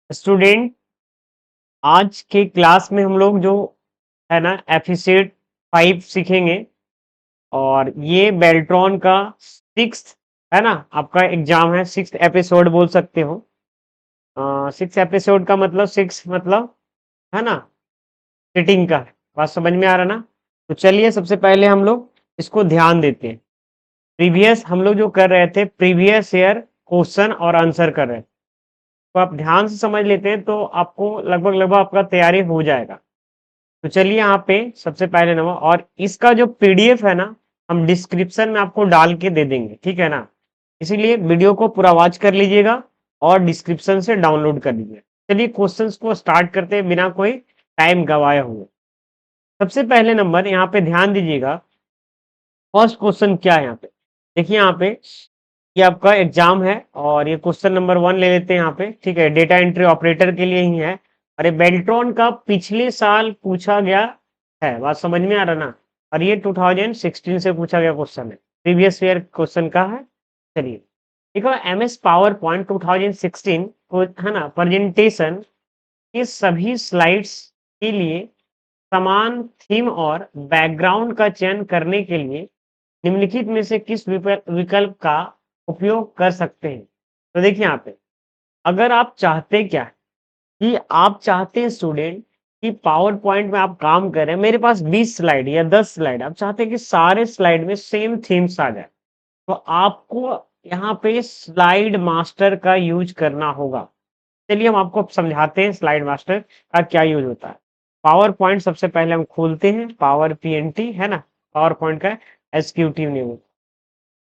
Student, आज के class में हम लोग जो है ना एफिसेट 5 सीखेंगे। और ये बेल्ट्रॉन का सिक्स्थ है ना, आपका एग्जाम है। सिक्स्थ एपिसोड बोल सकते हो। सिक्स एपिसोड का मतलब सिक्स मतलब है ना सिटिंग का। बात समझ में आ रहा ना? तो चलिए सबसे पहले हम लोग इसको ध्यान देते हैं। प्रीवियस हम लोग जो कर रहे थे, प्रीवियस ईयर क्वेश्चन और आंसर कर रहे थे। तो आप ध्यान से समझ लेते हैं तो आपको लगभग लगभग आपका तैयारी हो जाएगा। तो चलिए यहाँ पे सबसे पहले नंबर, और इसका जो पीडीएफ है ना, हम डिस्क्रिप्शन में आपको डाल के दे देंगे, ठीक है ना? इसीलिए वीडियो को पूरा वॉच कर लीजिएगा और डिस्क्रिप्शन से डाउनलोड कर लीजिएगा। चलिए क्वेश्चंस को स्टार्ट करते हैं बिना कोई टाइम गवाए हुए। सबसे पहले नंबर यहाँ पे ध्यान दीजिएगा। फर्स्ट क्वेश्चन क्या है यहाँ पे? देखिए यहाँ पे ये आपका एग्जाम है और ये क्वेश्चन नंबर 1 ले लेते हैं यहाँ पे, ठीक है। डेटा एंट्री ऑपरेटर के लिए ही है। और ये बेल्ट्रॉन का पिछले साल पूछा गया है। बात समझ में आ रहा ना? और ये 2016 से पूछा गया क्वेश्चन है। प्रीवियस ईयर क्वेश्चन का है। चलिए देखो, एमएस पावर पॉइंट 2016 को है ना प्रेजेंटेशन के सभी स्लाइड्स के लिए समान थीम और बैकग्राउंड का चयन करने के लिए निम्नलिखित में से किस विकल्प का उपयोग कर सकते हैं? तो देखिए यहाँ पे, अगर आप चाहते क्या है कि आप चाहते हैं स्टूडेंट कि पावर पॉइंट में आप काम करें, मेरे पास 20 स्लाइड या 10 स्लाइड, आप चाहते हैं कि सारे स्लाइड में सेम थीम्स आ जाए, तो आपको यहाँ पे स्लाइड मास्टर का यूज करना होगा। चलिए हम आपको समझाते हैं स्लाइड मास्टर का क्या यूज होता है। पावर पॉइंट सबसे पहले हम खोलते हैं, पावर पीएनटी है ना, पावर पॉइंट का एग्जीक्यूटिव नेम।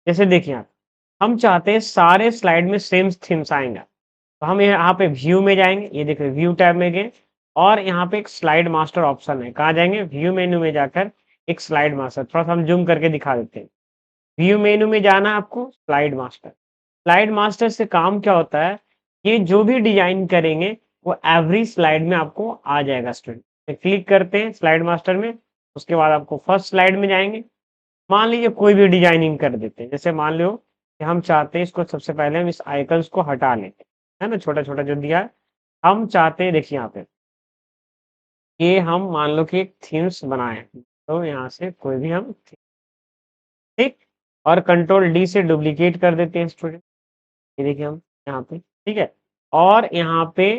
जैसे देखिए आप, हम चाहते हैं सारे स्लाइड में सेम थीम्स आएंगे, तो हम यहाँ पे व्यू में जाएंगे, ये देखिए व्यू टैब में गए और यहाँ पे एक स्लाइड मास्टर ऑप्शन है। कहाँ जाएंगे? व्यू मेन्यू में जाकर एक स्लाइड मास्टर, थोड़ा सा हम जूम करके दिखा देते हैं। व्यू मेन्यू में जाना है आपको, स्लाइड मास्टर। स्लाइड मास्टर से काम क्या होता है, ये जो भी डिजाइन करेंगे वो एवरी स्लाइड में आपको आ जाएगा स्टूडेंट। क्लिक करते हैं स्लाइड मास्टर में, उसके बाद आपको फर्स्ट स्लाइड में जाएंगे। मान लीजिए कोई भी डिजाइनिंग कर देते हैं, जैसे मान लो कि हम चाहते हैं इसको, सबसे पहले हम इस आइकन्स को हटा लेते हैं, है ना, छोटा छोटा जो दिया है। हम चाहते हैं, देखिए यहाँ पे, ये हम मान लो कि एक थीम्स बनाए, तो यहाँ से कोई भी हम ठीक, और कंट्रोल डी से डुप्लीकेट कर देते हैं स्टूडेंट। ये देखिए हम यहाँ पे, ठीक है। और यहाँ पे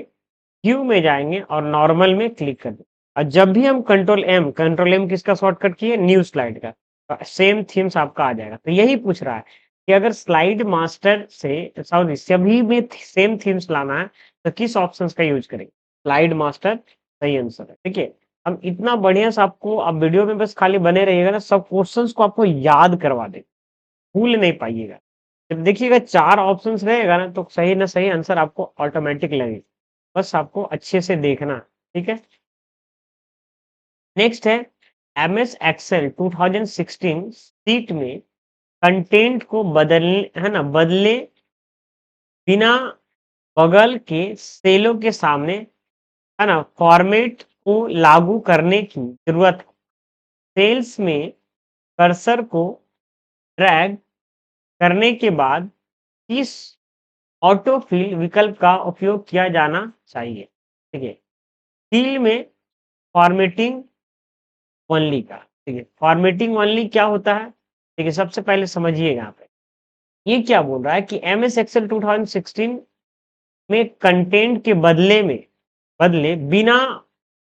व्यू में जाएंगे और नॉर्मल में क्लिक कर दें। और जब भी हम कंट्रोल एम किसका शॉर्टकट किए? न्यू स्लाइड का, तो सेम थीम्स आपका आ जाएगा। तो यही पूछ रहा है कि अगर स्लाइड मास्टर से सॉरी सभी में सेम थीम्स लाना है तो किस ऑप्शंस का यूज करेंगे? स्लाइड मास्टर सही आंसर है। ठीक है, हम इतना बढ़िया से आपको, आप वीडियो में बस खाली बने रहिएगा ना, सब क्वेश्चंस को आपको याद करवा दे, भूल नहीं पाइएगा। जब देखिएगा 4 ऑप्शंस रहेगा ना, तो सही ना सही आंसर आपको ऑटोमेटिक लगेगा। बस आपको अच्छे से देखना, ठीक है। नेक्स्ट है, एमएस एक्सेल 2016 सीट में कंटेंट को बदलने, है ना, बदले बिना बगल के सेलों के सामने, है ना, फॉर्मेट को लागू करने की जरूरत है। सेल्स में कर्सर को ड्रैग करने के बाद किस ऑटोफिल विकल्प का उपयोग किया जाना चाहिए? ठीक है, फील्ड में फॉर्मेटिंग ओनली का, ठीक है। फॉर्मेटिंग ओनली क्या होता है? ठीक है, सबसे पहले समझिएगा यहाँ पे, ये क्या बोल रहा है कि एमएस एक्सेल 2016 में कंटेंट के बदले बिना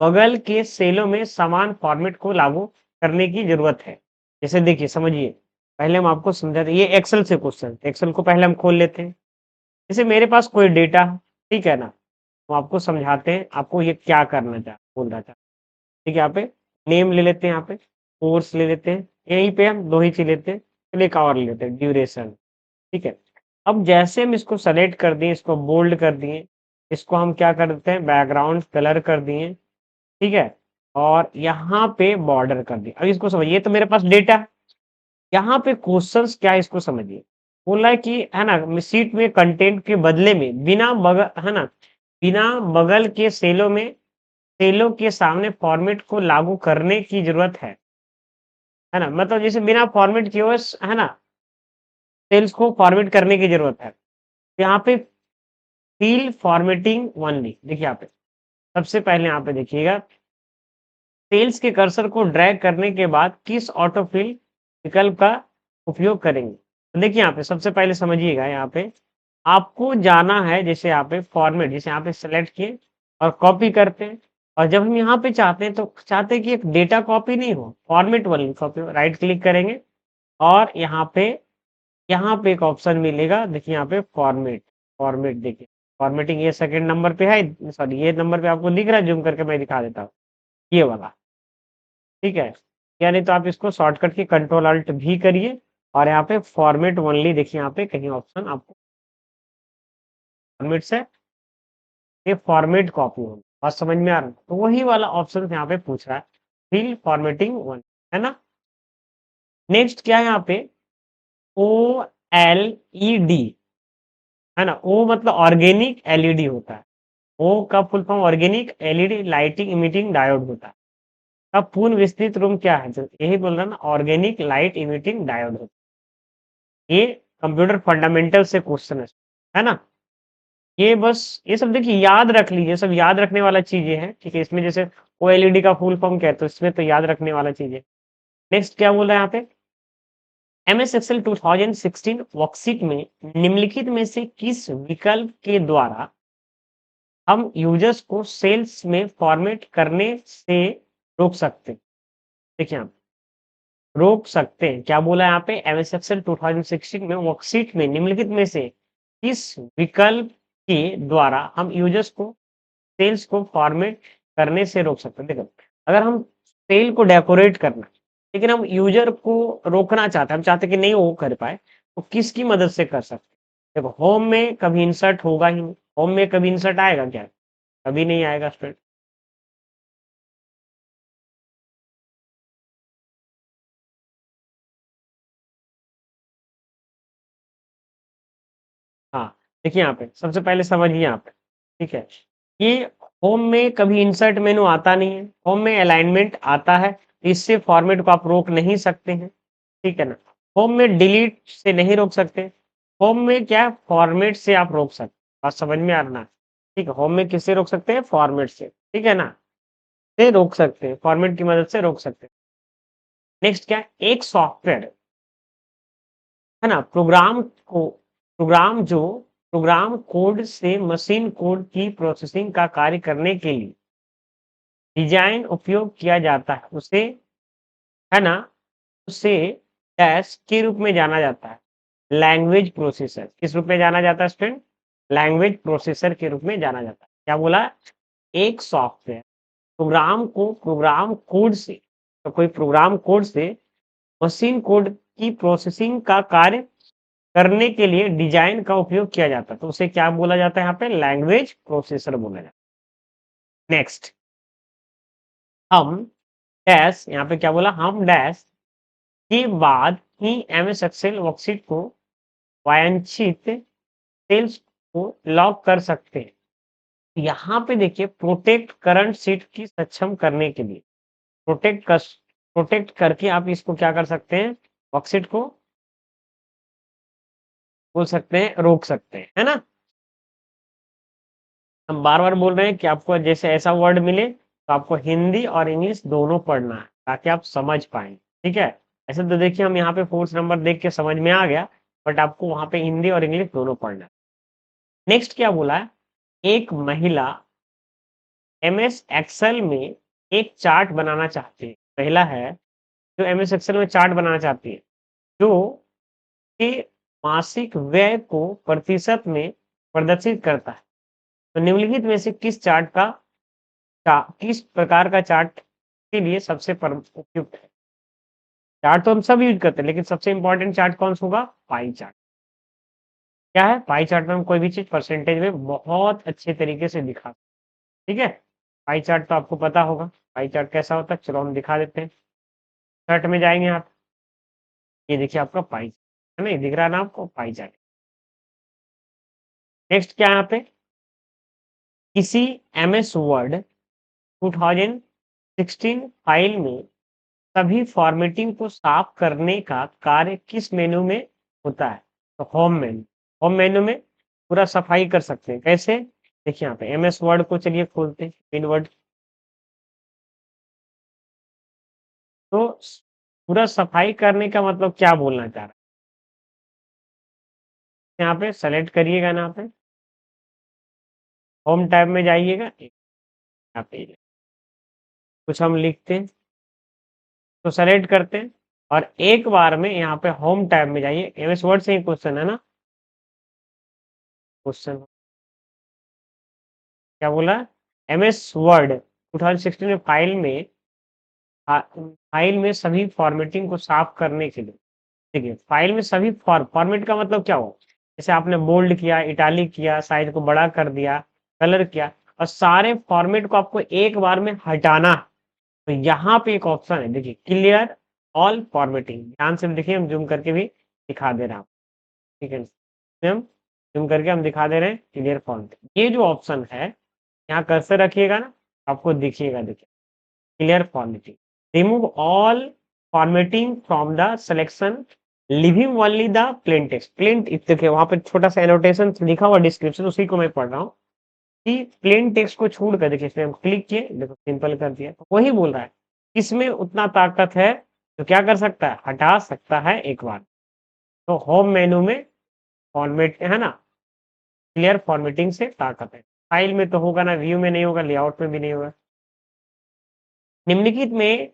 बगल के सेलों में समान फॉर्मेट को लागू करने की जरूरत है। जैसे देखिए, समझिए, पहले हम आपको समझाते, ये एक्सेल से क्वेश्चन, एक्सेल को पहले हम खोल लेते हैं। जैसे मेरे पास कोई डेटा है, ठीक है ना, तो आपको समझाते हैं आपको ये क्या करना बोल रहा था। ठीक है, यहाँ पे नेम ले लेते हैं, यहाँ पे कोर्स ले लेते हैं, यहीं पे हम 2 ही चीज लेते हैं। चलिए एक और ले लेते हैं, ड्यूरेशन। ठीक है, अब जैसे हम इसको सेलेक्ट कर दिए, इसको बोल्ड कर दिए, इसको हम क्या कर देते हैं, बैकग्राउंड कलर कर दिए, ठीक है। और यहाँ पे बॉर्डर कर दिए। अब इसको समझिए, तो मेरे पास डेटा है, यहाँ पे क्वेश्चंस क्या है इसको समझिए। बोला है कि, है ना, सीट में कंटेंट के बदले में बिना बगल, है ना, बिना बगल के सेलों के सामने फॉर्मेट को लागू करने की जरूरत है ना, मतलब जैसे बिना फॉर्मेट किए हुए, है ना, सेल्स को फॉर्मेट करने की जरूरत है। यहाँ पे फिल फॉर्मेटिंग ओनली। देखिए यहाँ पे सबसे पहले यहाँ पे देखिएगा, सेल्स के कर्सर को ड्रैग करने के बाद किस ऑटोफिल विकल्प का उपयोग करेंगे। तो देखिए यहाँ पे सबसे पहले समझिएगा, यहाँ पे आपको जाना है, जैसे यहाँ पे फॉर्मेट, जैसे यहाँ पे सेलेक्ट किए और कॉपी करते हैं, और जब हम यहाँ पे चाहते हैं तो चाहते हैं कि एक डेटा कॉपी नहीं हो, फॉर्मेट वाली कॉपी, राइट क्लिक करेंगे और यहाँ पे एक ऑप्शन मिलेगा, देखिए यहाँ पे फॉर्मेट, फॉर्मेट देखिए फॉर्मेटिंग, ये सेकंड नंबर पे है, सॉरी ये नंबर पे आपको दिख रहा है, जूम करके मैं दिखा देता हूँ, ये वाला, ठीक है। या नहीं तो आप इसको शॉर्टकट की कंट्रोल अल्ट भी करिए और यहाँ पे फॉर्मेट ओनली, देखिए यहाँ पे कहीं ऑप्शन आपको फॉर्मेट से ये फॉर्मेट कॉपी होगी, बात समझ में आ रहा है, तो वही वाला ऑप्शन यहाँ पे पूछ रहा है, फिल फॉर्मेटिंग वन, है ना। नेक्स्ट क्या है यहाँ पे, ओ एल ई डी, है ना, ओ मतलब ऑर्गेनिक एलईडी होता है, ओ का full form organic LED lighting emitting diode होता है। अब पूर्ण विस्तृत रूम क्या है, तो यही बोल रहा है ना, ऑर्गेनिक लाइट इमिटिंग डायोड होता है। ये कंप्यूटर फंडामेंटल से क्वेश्चन है ना। ये बस, ये सब देखिए याद रख लीजिए, सब याद रखने वाला चीजें हैं, ठीक है। इसमें जैसे ओएलईडी का फुल फॉर्म क्या है, तो इसमें तो याद रखने वाला चीज है। नेक्स्ट क्या बोला है यहाँ पे, एमएस एक्सेल 2016 वर्कशीट में निम्नलिखित में से किस विकल्प के द्वारा हम यूजर्स को सेल्स में फॉर्मेट करने से रोक सकते हैं। देखिए आप रोक सकते हैं, क्या बोला है यहाँ पे, एमएस एक्सेल 2016 में वर्कशीट में निम्नलिखित में से किस विकल्प के द्वारा हम यूजर्स को सेल्स को फॉर्मेट करने से रोक सकते हैं। देखो, अगर हम सेल को डेकोरेट करना, लेकिन हम यूजर को रोकना चाहते हैं, हम चाहते हैं कि नहीं वो कर पाए, तो किसकी मदद से कर सकते हैं। देखो, होम में कभी इंसर्ट होगा ही नहीं, होम में कभी इंसर्ट आएगा क्या, कभी नहीं आएगा स्टूडेंट। हाँ, देखिए यहाँ पे सबसे पहले समझिए यहाँ पे, ठीक है, ये होम में कभी इंसर्ट मेनू आता नहीं है, होम में अलाइनमेंट आता है, इससे फॉर्मेट को आप रोक नहीं सकते हैं, ठीक है ना। होम में डिलीट से नहीं रोक सकते, होम में क्या है, फॉर्मेट से आप रोक सकते, बात समझ में आ रहा ना, ठीक है। होम में किससे रोक सकते हैं, फॉर्मेट से, ठीक है ना, से रोक सकते हैं, फॉर्मेट की मदद से रोक सकते हैं। नेक्स्ट क्या है, एक सॉफ्टवेयर, है ना, प्रोग्राम कोड से मशीन कोड की प्रोसेसिंग का कार्य करने के लिए डिजाइन उपयोग किया जाता है, उसे, है ना, उसे डैश के रूप में जाना जाता है, लैंग्वेज प्रोसेसर, किस रूप में जाना जाता है स्टूडेंट, लैंग्वेज प्रोसेसर के रूप में जाना जाता है। क्या बोला, एक सॉफ्टवेयर प्रोग्राम कोड से, तो कोई प्रोग्राम कोड से मशीन कोड की प्रोसेसिंग का कार्य करने के लिए डिजाइन का उपयोग किया जाता है, तो उसे क्या बोला जाता है, यहाँ पे लैंग्वेज प्रोसेसर बोला जाता है। नेक्स्ट, हम डैश, यहाँ पे क्या बोला, हम डैश के बाद ही एमएस एक्सेल वर्कशीट को वांछित सेल्स को लॉक कर सकते हैं। यहाँ पे देखिए, प्रोटेक्ट करंट सीट की सक्षम करने के लिए प्रोटेक्ट करके आप इसको क्या कर सकते हैं, वर्कशीट को बोल सकते हैं, रोक सकते हैं, है ना। हम बार बार बोल रहे हैं कि आपको जैसे ऐसा वर्ड मिले तो आपको हिंदी और इंग्लिश दोनों पढ़ना है, ताकि आप समझ पाए, ठीक है। ऐसे तो देखिए हम यहाँ पे फोर्थ नंबर देख के समझ में आ गया, बट आपको वहां पे हिंदी और इंग्लिश दोनों पढ़ना है। नेक्स्ट क्या बोला है, एक महिला एमएस एक्सेल में एक चार्ट बनाना चाहती है, महिला है जो एमएस एक्सेल में चार्ट बनाना चाहती है, जो कि मासिक व्यय को प्रतिशत में प्रदर्शित करता है। तो निम्नलिखित में से किस प्रकार का चार्ट के लिए सबसे उपयुक्त है। चार्ट तो हम सब यूज करते हैं, लेकिन सबसे इंपॉर्टेंट चार्ट कौन सा होगा, पाई चार्ट। क्या है, पाई चार्ट में हम कोई भी चीज परसेंटेज में बहुत अच्छे तरीके से दिखा, ठीक है। पाई चार्ट तो आपको पता होगा, पाई चार्ट कैसा होता है, चलो हम दिखा देते हैं। चार्ट में जाएंगे आप, ये देखिए आपका पाई है ना, ये दिख रहा है ना आपको, पाई चार्ट। नेक्स्ट क्या है यहाँ पे, किसी एमएस वर्ड 2016 फाइल में सभी फॉर्मेटिंग को साफ करने का कार्य किस मेनू में होता है, तो होम मेनू में पूरा सफाई कर सकते हैं। कैसे? देखिए यहाँ पे एमएस वर्ड को चलिए खोलते हैं, मेन वर्ड। तो पूरा सफाई करने का मतलब क्या बोलना चाह रहा है? यहाँ पे सेलेक्ट करिएगा ना, यहाँ पे होम टैब में जाइएगा, यहाँ पे कुछ हम लिखते हैं तो सेलेक्ट करते हैं और एक बार में यहाँ पे होम टैब में जाइए। एमएस वर्ड से ही क्वेश्चन है ना, क्वेश्चन क्या बोला? एमएस वर्ड 2016 में फाइल में सभी फॉर्मेटिंग को साफ करने के लिए, देखिए फाइल में सभी फॉर्मेट का मतलब क्या हो, जैसे आपने बोल्ड किया, इटालिक किया, साइज को बड़ा कर दिया, कलर किया, और सारे फॉर्मेट को आपको एक बार में हटाना। तो यहाँ पे एक ऑप्शन है, देखिए क्लियर ऑल फॉर्मेटिंग। ध्यान से देखिए, हम जूम करके भी दिखा दे रहे हैं, ठीक है? हम जूम करके हम दिखा दे रहे हैं क्लियर फॉर्मेटिंग। ये जो ऑप्शन है, यहाँ कर्सर रखिएगा ना, आपको दिखिएगा, देखिए clear formatting, remove all formatting from the selection, leaving only the plain text. Plain देखिए वहां पर छोटा सा एनोटेशन लिखा हुआ डिस्क्रिप्शन, उसी को मैं पढ़ रहा हूँ कि प्लेन टेक्स्ट को छोड़कर, देखिए इसमें हम क्लिक किए, देखो सिंपल कर दिया। तो वही बोल रहा है, इसमें उतना ताकत है तो क्या कर सकता है, हटा सकता है एक बार। तो होम मेनू में फॉर्मेट है ना, क्लियर फॉर्मेटिंग से ताकत है। फाइल में तो होगा ना, व्यू में नहीं होगा, लेआउट में भी नहीं होगा। निम्नलिखित में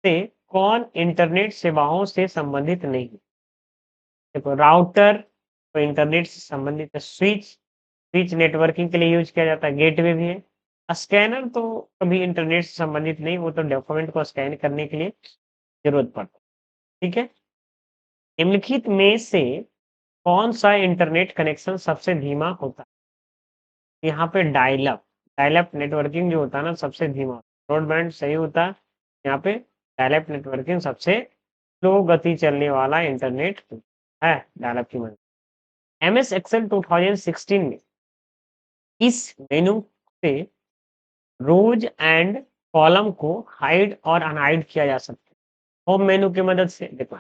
से कौन इंटरनेट सेवाओं से संबंधित नहीं है? देखो राउटर तो इंटरनेट से संबंधित है, स्विच स्विच नेटवर्किंग के लिए यूज किया जाता है, गेटवे भी है। स्कैनर तो कभी इंटरनेट से संबंधित नहीं, वो तो डॉक्यूमेंट को स्कैन करने के लिए जरूरत पड़ता है, ठीक है? निम्नलिखित में से कौन सा इंटरनेट कनेक्शन सबसे धीमा होता है? यहाँ पे डायलअप डायलअप नेटवर्किंग जो होता है ना, सबसे धीमा। ब्रॉडबैंड सही होता है, यहाँ पे डायलअप नेटवर्किंग सबसे स्लो गति चलने वाला इंटरनेट है, डायलअप की मदद। एमएस एक्सेल 2016 में इस मेनू से रोज एंड कॉलम को हाइड और अनहाइड किया जा सकता है। होम मेनू की मदद से देखो,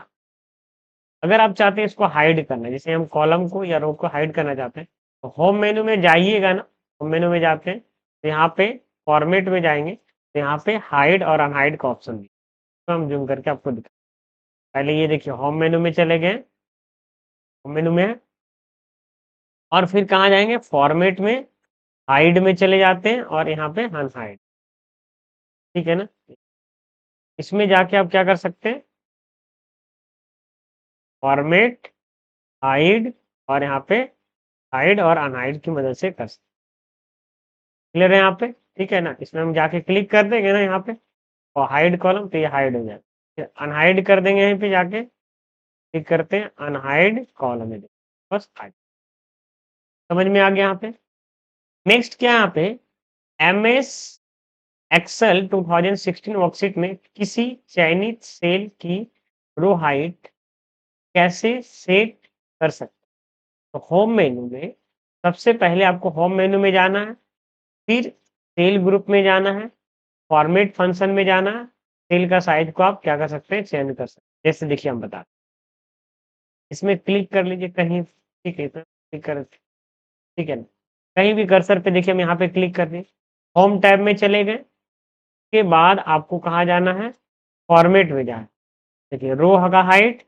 अगर आप चाहते हैं इसको हाइड करना, जैसे हम कॉलम को या रो को हाइड करना चाहते हैं, तो होम मेनू में जाइएगा ना, होम मेनू में जाते हैं तो यहाँ पे फॉर्मेट में जाएंगे, तो यहाँ पे हाइड और अनहाइड का ऑप्शन है। तो हम जूम करके आपको दिखा, पहले ये देखिए होम मेनू में चले गए, होम मेनू में है, और फिर कहाँ जाएंगे, फॉर्मेट में, हाइड में चले जाते हैं और यहाँ पे अनहाइड, ठीक है ना? इसमें जाके आप क्या कर सकते हैं, फॉर्मेट, हाइड, और यहाँ पे हाइड और अनहाइड की मदद से कर सकते। क्लियर है यहाँ पे? ठीक है ना? इसमें हम जाके क्लिक कर देंगे ना यहाँ पे, और हाइड कॉलम, तो ये हाइड हो जाएगा। फिर अनहाइड कर देंगे, यहीं पे जाके क्लिक करते हैं अनहाइड कॉलम में, बस हाइड। समझ में आ गया यहाँ पे? नेक्स्ट क्या है यहाँ पे, एमएस एक्सेल 2016 वर्कशीट में किसी चयनित सेल की रो हाइट कैसे सेट कर सकते हैं? तो होम मेनू में सबसे पहले आपको होम मेनू में जाना है, फिर सेल ग्रुप में जाना है, फॉर्मेट फंक्शन में जाना है, सेल का साइज को आप क्या कर सकते हैं, चेंज कर सकते हैं। जैसे देखिए हम बता, इसमें क्लिक कर लीजिए कहीं, ठीक है, इसमें क्लिक कर, ठीक है ना? कहीं भी कर्सर पे देखिए, हम यहाँ पे क्लिक कर दिए, होम टैब में चले गए, के बाद आपको कहाँ जाना है, फॉर्मेट में जाए, देखिए रो का हाइट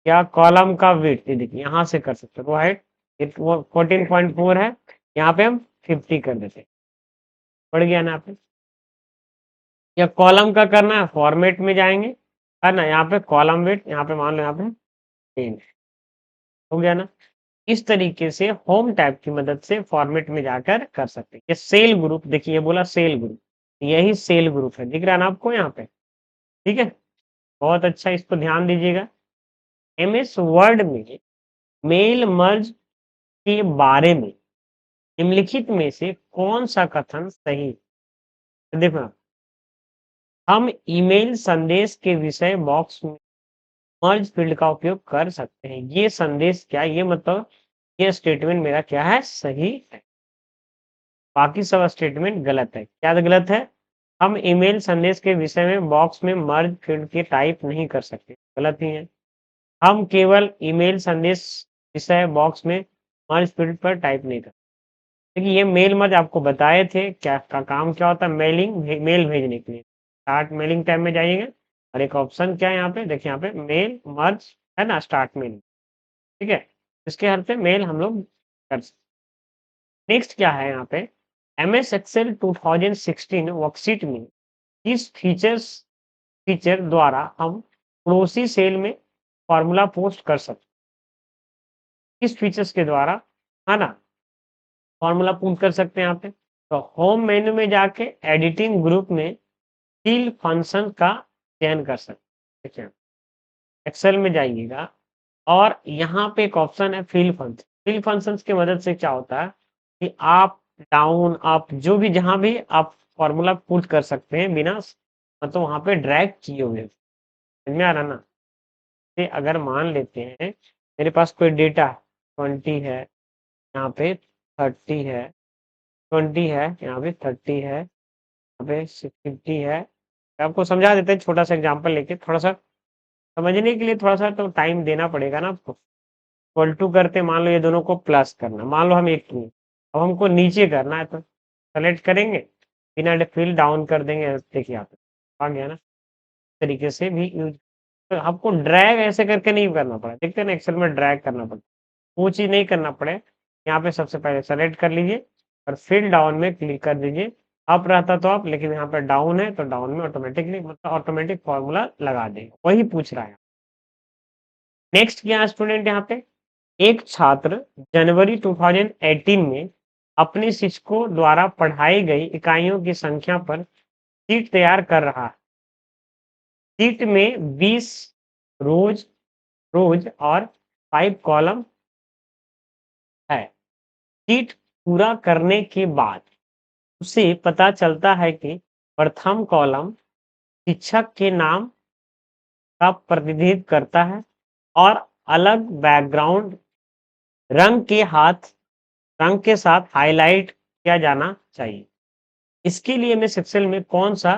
या कॉलम का विड्थ, ये देखिए यहाँ से कर सकते हैं। रो हाइट 14.4 है, यहाँ पे हम 50 कर देते हैं, बढ़ गया ना? पे या कॉलम का करना है, फॉर्मेट में जाएंगे, है ना? यहाँ पे कॉलम विड्थ, यहाँ पे मान लो यहाँ पे 10 हो गया ना? इस तरीके से होम टैब की मदद से फॉर्मेट में जाकर कर सकते हैं। ये सेल ग्रुप, देखिए ये बोला सेल ग्रुप, यही सेल ग्रुप है, दिख रहा है ना आपको यहाँ पे? ठीक है, बहुत अच्छा, इसको ध्यान दीजिएगा। एमएस वर्ड में मेल मर्ज के बारे में निम्नलिखित में से कौन सा कथन सही? तो देखो, हम ईमेल संदेश के विषय बॉक्स में मर्ज फील्ड का उपयोग कर सकते हैं। ये संदेश क्या, ये मतलब ये स्टेटमेंट मेरा क्या है, सही है, बाकी सब स्टेटमेंट गलत है। क्या गलत है? हम ईमेल संदेश के विषय में बॉक्स में मर्ज फील्ड के टाइप नहीं कर सकते, गलत ही है। हम केवल ईमेल संदेश विषय बॉक्स में मर्ज फील्ड पर टाइप नहीं करना। देखिए ये मेल मर्ज आपको बताए थे क्या का काम क्या होता है, मेल भेजने के लिए। स्टार्ट मेलिंग टैब में जाइएगा और एक ऑप्शन क्या है यहाँ पे, देखिए यहाँ पे मेल मर्ज है ना, स्टार्ट मेल, ठीक है। इसके हेल्प से मेल हम लोग कर सकते। नेक्स्ट क्या है यहाँ पे, MS एक्सेल 2016 वर्कशीट में इस फीचर द्वारा हम पड़ोसी सेल में फॉर्मूला पोस्ट कर सकते हैं। इस फीचर्स के द्वारा है ना फॉर्मूला पुट कर सकते हैं यहाँ पे। तो होम मेन्यू में जाके एडिटिंग ग्रुप में फिल फंक्शन का चयन कर सकते हैं। देखिए एक्सेल में जाइएगा और यहाँ पे एक ऑप्शन है फिल फंक्शन। फिल फंक्शंस की मदद से क्या होता है कि आप डाउन अप जो भी जहां भी आप फॉर्मूला पुट कर सकते हैं बिना मतलब वहां पे ड्रैग किए हुए। समझ में आ रहा ना। कि अगर मान लेते हैं मेरे पास कोई डेटा 20 है, यहाँ पे 30 है, 20 है, यहाँ पे 30 है, यहाँ पे 50 है। आपको समझा देते हैं छोटा सा एग्जांपल लेके, थोड़ा सा समझने के लिए थोड़ा सा तो टाइम देना पड़ेगा ना आपको। इक्वल टू करते मान लो ये दोनों को प्लस करना, मान लो हम एक किए, अब हमको नीचे करना है तो सेलेक्ट करेंगे, बिना फिल डाउन कर देंगे, देखिए यहाँ पे आ गया ना। तरीके से भी यूज, तो आपको ड्रैग ऐसे करके नहीं करना पड़ा, देखते हैं ना एक्सेल में ड्रैग करना पड़ता, वो चीज़ नहीं करना पड़े। यहाँ पे सबसे पहले सेलेक्ट कर लीजिए और फिल डाउन में क्लिक कर दीजिए। अप रहता तो आप, लेकिन यहाँ पे डाउन है तो डाउन में ऑटोमेटिकली मतलब ऑटोमेटिक फॉर्मूला लगा देगा, वही पूछ रहा है। नेक्स्ट क्या स्टूडेंट यहाँ पे, एक छात्र जनवरी 2018 में अपने शिक्षकों द्वारा पढ़ाई गई इकाइयों की संख्या पर शीट तैयार कर रहा है। शीट में 20 रोज रोज और 5 कॉलम है। शीट पूरा करने के बाद उसे पता चलता है कि प्रथम कॉलम शिक्षक के नाम का प्रतिनिधित्व करता है और अलग बैकग्राउंड रंग के साथ हाईलाइट किया जाना चाहिए। इसके लिए मैं एक्सेल में कौन सा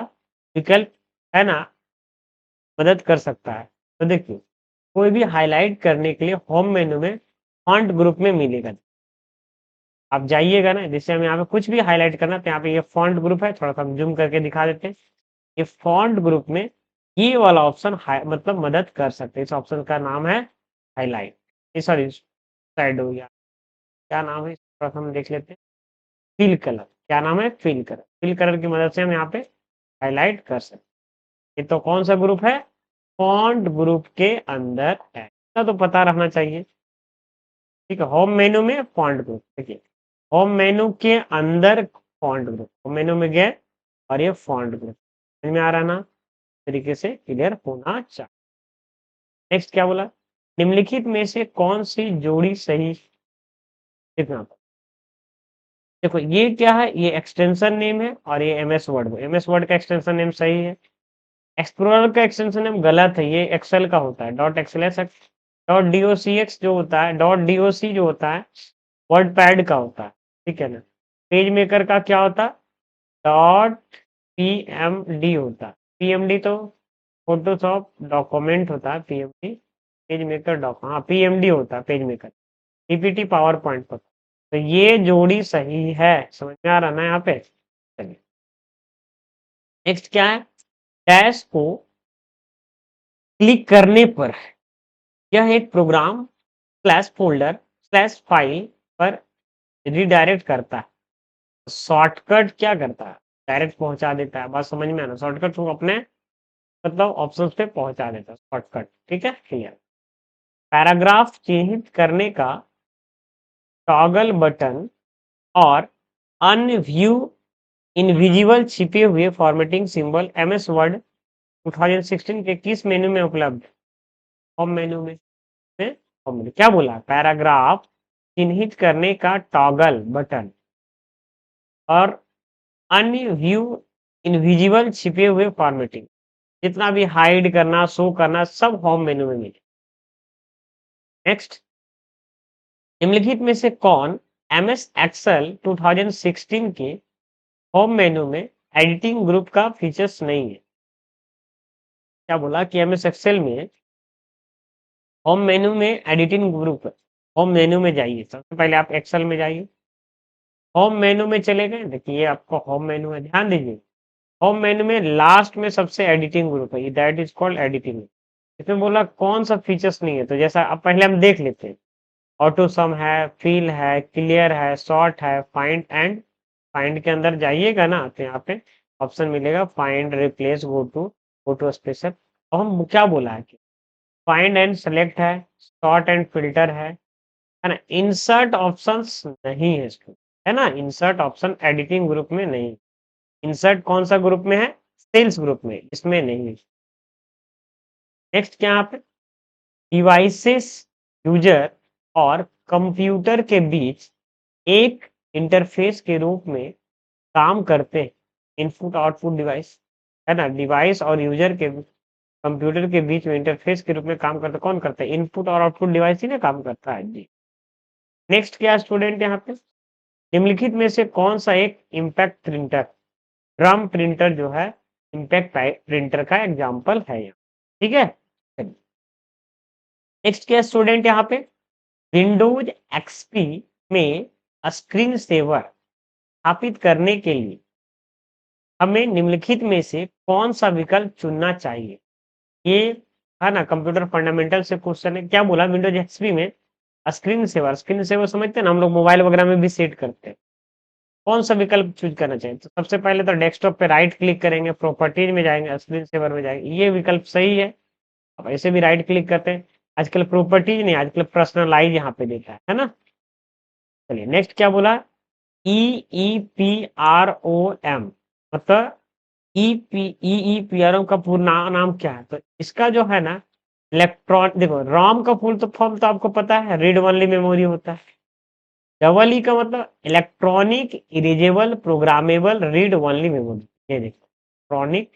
विकल्प है ना मदद कर सकता है। तो देखिए कोई भी हाईलाइट करने के लिए होम मेन्यू में फॉन्ट ग्रुप में मिलेगा। आप जाइएगा ना, जैसे हम यहाँ पे कुछ भी हाईलाइट करना तो यहाँ पे ये फॉन्ट ग्रुप है, थोड़ा सा हम जूम करके दिखा देते हैं। ये फॉन्ट ग्रुप में ये वाला ऑप्शन मतलब मदद कर सकते हैं। इस ऑप्शन का नाम है हाईलाइट, सॉरी शैडो, या क्या नाम है थोड़ा सा हम देख लेते हैं। फिल कलर, क्या नाम है, फिल कलर। फिल कलर की मदद से हम यहाँ पे हाईलाइट कर सकते हैं। ये तो कौन सा ग्रुप है, फॉन्ट ग्रुप के अंदर है, इतना तो पता रहना चाहिए। ठीक है, होम मेन्यू में फॉन्ट ग्रुप, देखिए होम मेन्यू के अंदर फॉन्ट ग्रुप, होम मेन्यू में गए और ये फॉन्ट ग्रुप समझ में आ रहा ना, तरीके से क्लियर होना चाहिए। नेक्स्ट क्या बोला, निम्नलिखित में से कौन सी जोड़ी सही, कितना, देखो ये क्या है, ये एक्सटेंशन नेम है और ये MS वर्ड है। MS वर्ड का एक्सटेंशन नेम सही है, एक्सप्लोरर का एक्सटेंशन नेम गलत है, ये एक्सेल का होता है डॉट एक्सएलएस। डॉट docx जो होता है, डॉट doc जो होता है वर्ड पैड का होता है, ठीक है ना। पेज मेकर का क्या होता है, डॉट pmd होता है। pmd तो फोटोशॉप डॉक्यूमेंट होता है, pmd पेज मेकर हाँ pmd होता है page maker, PPT power point पर। तो ये जोड़ी सही है, समझ में आ रहा ना यहाँ पे। चलिए नेक्स्ट क्या है, डैश को क्लिक करने पर यह एक program slash folder slash file पर रिडायरेक्ट करता है। शॉर्टकट क्या करता है, डायरेक्ट पहुंचा देता है, बात समझ में आना। शॉर्टकट को अपने मतलब ऑप्शंस पे पहुंचा देता है शॉर्टकट, ठीक है क्लियर। पैराग्राफ चिन्हित करने का टॉगल बटन और अन्य व्यू इनविजिबल छिपे हुए फॉर्मेटिंग सिंबल MS वर्ड 2016 के किस मेन्यू में उपलब्ध है, होम मेन्यू में। होम मेन्यू क्या बोला, पैराग्राफ चिन्हित करने का टॉगल बटन और अन्य व्यू इनविजिबल छिपे हुए फॉर्मेटिंग, जितना भी हाइड करना शो करना सब होम मेन्यू में मिले। नेक्स्ट, निम्नलिखित में से कौन MS एक्सेल 2016 के होम मेन्यू में एडिटिंग ग्रुप का फीचर्स नहीं है। क्या बोला कि MS एक्सेल में होम मेन्यू में एडिटिंग ग्रुप होम मेन्यू में जाइए, सबसे पहले आप एक्सेल में जाइए। होम मेन्यू में चले गए, देखिए ये आपका होम मेन्यू है, ध्यान दीजिए। होम मेन्यू में लास्ट में सबसे एडिटिंग ग्रुप है, दैट इज कॉल्ड एडिटिंग। इसमें बोला कौन सा फीचर्स नहीं है, तो जैसा अब पहले हम देख लेते हैं। ऑटो सम है, फिल है, क्लियर है, सॉर्ट है, फाइंड एंड फाइंड के अंदर जाइएगा ना तो यहाँ पे ऑप्शन मिलेगा find, replace, go to special. और हम क्या बोला है कि फाइंड एंड सेलेक्ट है, सॉर्ट एंड फिल्टर है ना। इंसर्ट ऑप्शंस नहीं है इसमें, है ना। इंसर्ट ऑप्शन एडिटिंग ग्रुप में नहीं। इंसर्ट कौन सा ग्रुप में है? सेल्स ग्रुप में, इसमें नहीं है। नेक्स्ट क्या यहाँ पे डिवाइसेस, यूजर और कंप्यूटर के बीच एक इंटरफेस के रूप में काम करते हैं। इनपुट आउटपुट डिवाइस, है ना। डिवाइस और यूजर के कंप्यूटर के बीच में इंटरफेस के रूप में काम करता, कौन करता है? इनपुट और आउटपुट डिवाइस ही ना काम करता है जी। नेक्स्ट क्या स्टूडेंट यहाँ पे निम्नलिखित में से कौन सा एक इम्पैक्ट प्रिंटर, ड्रम प्रिंटर जो है इम्पैक्ट प्रिंटर का एग्जाम्पल है यहाँ, ठीक है। नेक्स्ट क्या स्टूडेंट यहाँ पे विंडोज एक्सपी में स्क्रीन सेवर स्थापित करने के लिए हमें निम्नलिखित में से कौन सा विकल्प चुनना चाहिए? ये है ना कंप्यूटर फंडामेंटल से क्वेश्चन है। क्या बोला? विंडोज एक्सपी में स्क्रीन सेवर समझते हैं ना हम लोग, मोबाइल वगैरह में भी सेट करते हैं। कौन सा विकल्प चूज करना चाहिए? तो सबसे पहले तो डेस्कटॉप पे राइट क्लिक करेंगे, प्रॉपर्टीज में जाएंगे, स्क्रीन सेवर में जाएंगे, ये विकल्प सही है। अब ऐसे भी राइट क्लिक करते हैं। आजकल प्रॉपर्टीज नहीं, आजकल पर्सनलाइज यहाँ पे देता है ना। चलिए नेक्स्ट क्या बोला? EEPROM मतलब EEPROM का पूर्ण नाम क्या है? तो इसका जो है ना इलेक्ट्रॉन, देखो रॉम का फुल तो फॉर्म तो आपको पता है, रीड ओनली मेमोरी होता है। डबल ई का मतलब electronic erasable programmable read only memory. ये देखो इलेक्ट्रॉनिक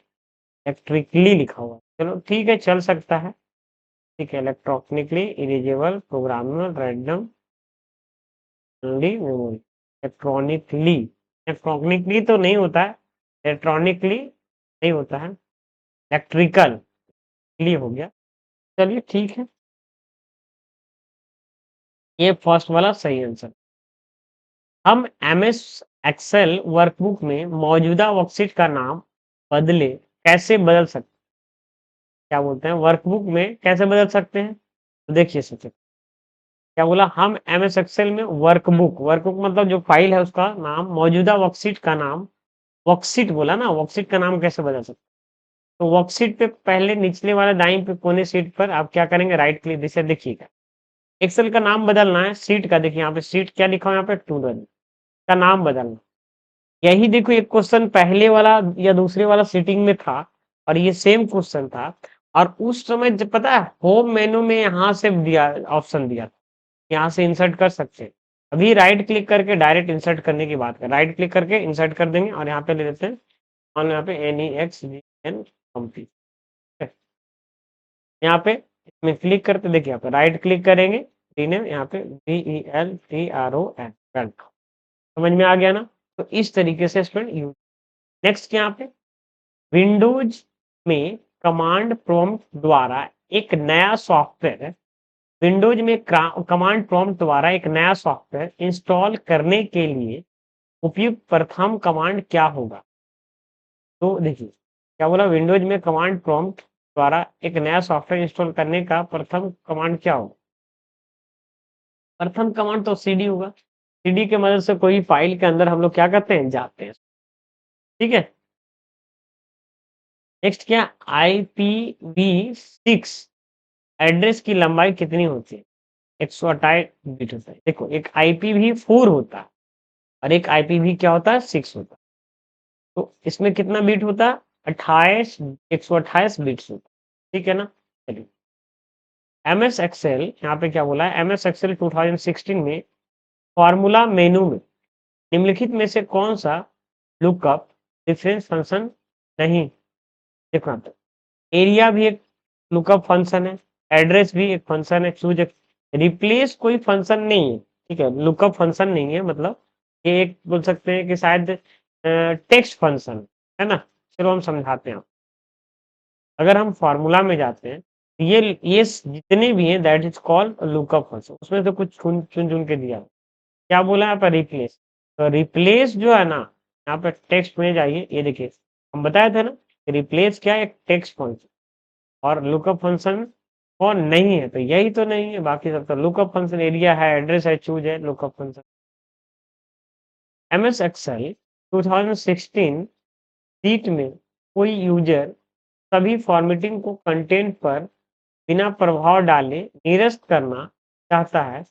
इलेक्ट्रिकली लिखा हुआ है। चलो ठीक है, चल सकता है। ठीक है, electronically erasable programmable random only memory. Electronically, electronically तो नहीं होता है, इलेक्ट्रॉनिकली नहीं होता है, इलेक्ट्रिकल हो गया। चलिए ठीक है, ये फर्स्ट वाला सही आंसर। हम एमएस एक्सेल वर्कबुक में मौजूदा वर्कशीट का नाम बदले कैसे बदल सकते, क्या बोलते हैं, वर्कबुक में कैसे बदल सकते हैं? तो देखिए सबसे क्या बोला, हम एमएस एक्सेल में वर्कबुक, वर्कबुक मतलब जो फाइल है उसका नाम, मौजूदा वर्कशीट का नाम, वर्कशीट बोला ना, वर्कशीट का नाम कैसे बदल सकते? तो वर्कशीट पे पहले निचले वाले दाईं पे कोने सीट पर आप क्या करेंगे, राइट क्लिक, जैसे देखिएगा एक्सेल का नाम बदलना है, सीट का देखिए यहाँ पे सीट क्या लिखा हुआ है, यहाँ पे टू का नाम बदलना। यही देखो एक क्वेश्चन पहले वाला या दूसरे वाला सीटिंग में था और ये सेम क्वेश्चन था। और उस समय जब पता है होम मेनू में यहाँ से दिया ऑप्शन दिया था, यहाँ से इंसर्ट कर सकते हैं। अभी राइट क्लिक करके डायरेक्ट इंसर्ट करने की बात कर, राइट क्लिक करके इंसर्ट कर देंगे और यहाँ पे ले लेते हैं और यहाँ पे NEXGN कंप्लीट। यहाँ पे इसमें क्लिक करते देखिए, यहाँ पे राइट क्लिक करेंगे, रीनेम यहाँ पे VELTRON, समझ में आ गया ना। तो इस तरीके से स्टूडेंट यूज। नेक्स्ट यहाँ पे विंडोज में कमांड प्रॉम्प्ट द्वारा एक नया सॉफ्टवेयर, विंडोज में कमांड प्रॉम्प्ट द्वारा एक नया सॉफ्टवेयर इंस्टॉल करने के लिए उपयुक्त प्रथम कमांड क्या होगा? तो देखिए क्या बोला, विंडोज में कमांड प्रॉम्प्ट द्वारा एक नया सॉफ्टवेयर इंस्टॉल करने का प्रथम कमांड क्या होगा? प्रथम कमांड तो सीडी होगा। सीडी के मदद से कोई फाइल के अंदर हम लोग क्या करते हैं, जाते हैं, ठीक है। नेक्स्ट क्या, IPv6 एड्रेस की लंबाई कितनी होती है? 128 बिट होता है। देखो एक IPv4 होता है और एक IPv क्या होता है, 6 होता है। तो इसमें कितना बिट होता है, 28, 128 बिट्स होता है, ठीक है ना। चलिए MS एक्सेल यहाँ पे क्या बोला है, MS एक्सेल 2016 में फॉर्मूला मेनू में निम्नलिखित में से कौन सा लुकअप डिफरेंस फंक्शन नहीं? देखो यहाँ पे एरिया भी एक लुकअप फंक्शन है, एड्रेस भी एक फंक्शन है, चूज रिप्लेस कोई फंक्शन नहीं है, ठीक है, लुकअप फंक्शन नहीं है, मतलब ये एक बोल सकते हैं कि शायद टेक्स्ट फंक्शन है ना। चलो हम समझाते हैं। अगर हम फॉर्मूला में जाते हैं, ये जितने भी हैं that is called lookup function. उसमें से कुछ चुन चुन चुन के दिया। क्या बोला यहाँ पर? रिप्लेस। तो रिप्लेस जो है ना, यहाँ पे टेक्स्ट में जाइए, ये देखिए हम बताया था ना, रिप्लेस क्या है? एक टेक्स्ट फंक्शन। और लुकअप फंक्शन कौन नहीं है? तो यही तो नहीं है, बाकी सब तो लुकअप फंक्शन। एरिया है, एड्रेस है, चूज है, lookup function. MS Excel 2016 sheet में कोई यूजर सभी फॉर्मेटिंग को कंटेंट पर बिना प्रभाव डाले निरस्त करना चाहता है,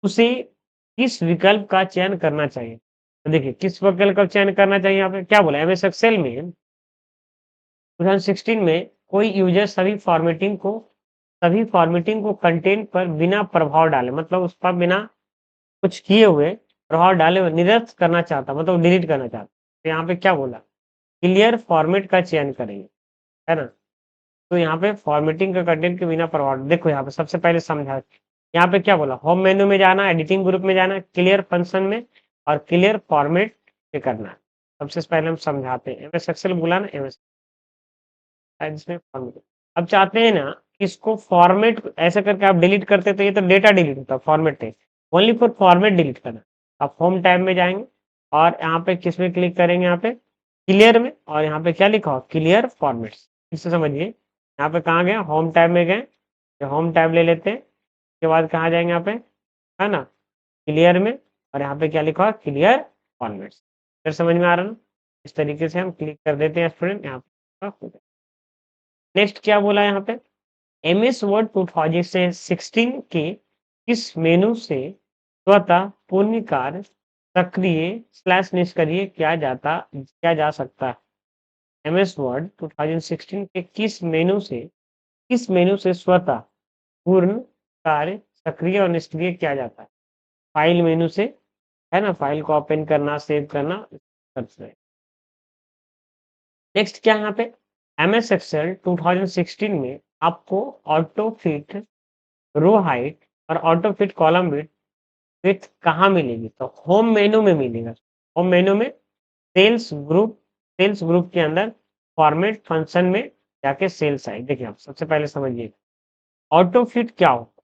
उसे किस विकल्प का चयन करना चाहिए? तो देखिए किस विकल्प का चयन करना चाहिए। यहाँ पे क्या बोला? एमएस एक्सेल में 2016 में कोई यूजर सभी फॉर्मेटिंग को कंटेंट पर बिना प्रभाव डाले, मतलब उस पर बिना कुछ किए हुए, प्रभाव डाले हुए निरस्त करना चाहता, मतलब डिलीट करना चाहता। तो यहाँ पे क्या बोला? क्लियर फॉर्मेट का चयन करेंगे, है ना। तो यहाँ पे फॉर्मेटिंग का कंटेंट के बिना प्रभाव, देखो यहाँ पे सबसे पहले समझा, यहाँ पे क्या बोला? होम मेन्यू में जाना, एडिटिंग ग्रुप में जाना, क्लियर फंक्शन में, और क्लियर फॉर्मेट पे करना है। सबसे पहले हम समझाते हैं। एमएस एक्सेल बोला ना, एमएस इसमें फॉर्मेट। अब चाहते हैं ना कि इसको फॉर्मेट ऐसे करके आप डिलीट करते, तो ये तो डेटा डिलीट होता है, फॉर्मेट है ओनली फॉर फॉर्मेट डिलीट करना। आप होम टैब में जाएंगे और यहाँ पे किस में क्लिक करेंगे? यहाँ पे क्लियर में, और यहाँ पे क्या लिखा हो? Clear formats. इससे समझिए, यहाँ पे कहाँ गए? होम टैब में गए। होम टैब ले लेते हैं, उसके बाद कहाँ जाएंगे? यहाँ पे, है ना, क्लियर में, और यहाँ पे क्या लिखा हुआ? Clear formats. फिर समझ में आ रहा ना? इस तरीके से हम क्लिक कर देते हैं स्टूडेंट यहाँ पे। नेक्स्ट क्या बोला यहाँ पे? एमएस वर्ड 2016 के इस मेनू से स्वतः पूर्ण कार्य सक्रिय स्लैश निष्क्रिय किया जा सकता है। एमएस वर्ड 2016 के किस मेनू से स्वतः पूर्ण कार्य सक्रिय और निष्क्रिय किया जाता है? फाइल मेनू से, है ना, फाइल को ओपन करना, सेव करना करते हैं। नेक्स्ट क्या यहाँ पे? एमएस एक्सेल 2016 में आपको ऑटो फिट रो हाइट और ऑटो फिट कॉलम विड्थ कहाँ मिलेगी? तो होम मेनू में मिलेगा। होम मेनू में सेल्स ग्रुप के अंदर फॉर्मेट फंक्शन में जाके सेल्स आए। देखिए आप सबसे पहले समझिए, ऑटो फिट क्या होता है?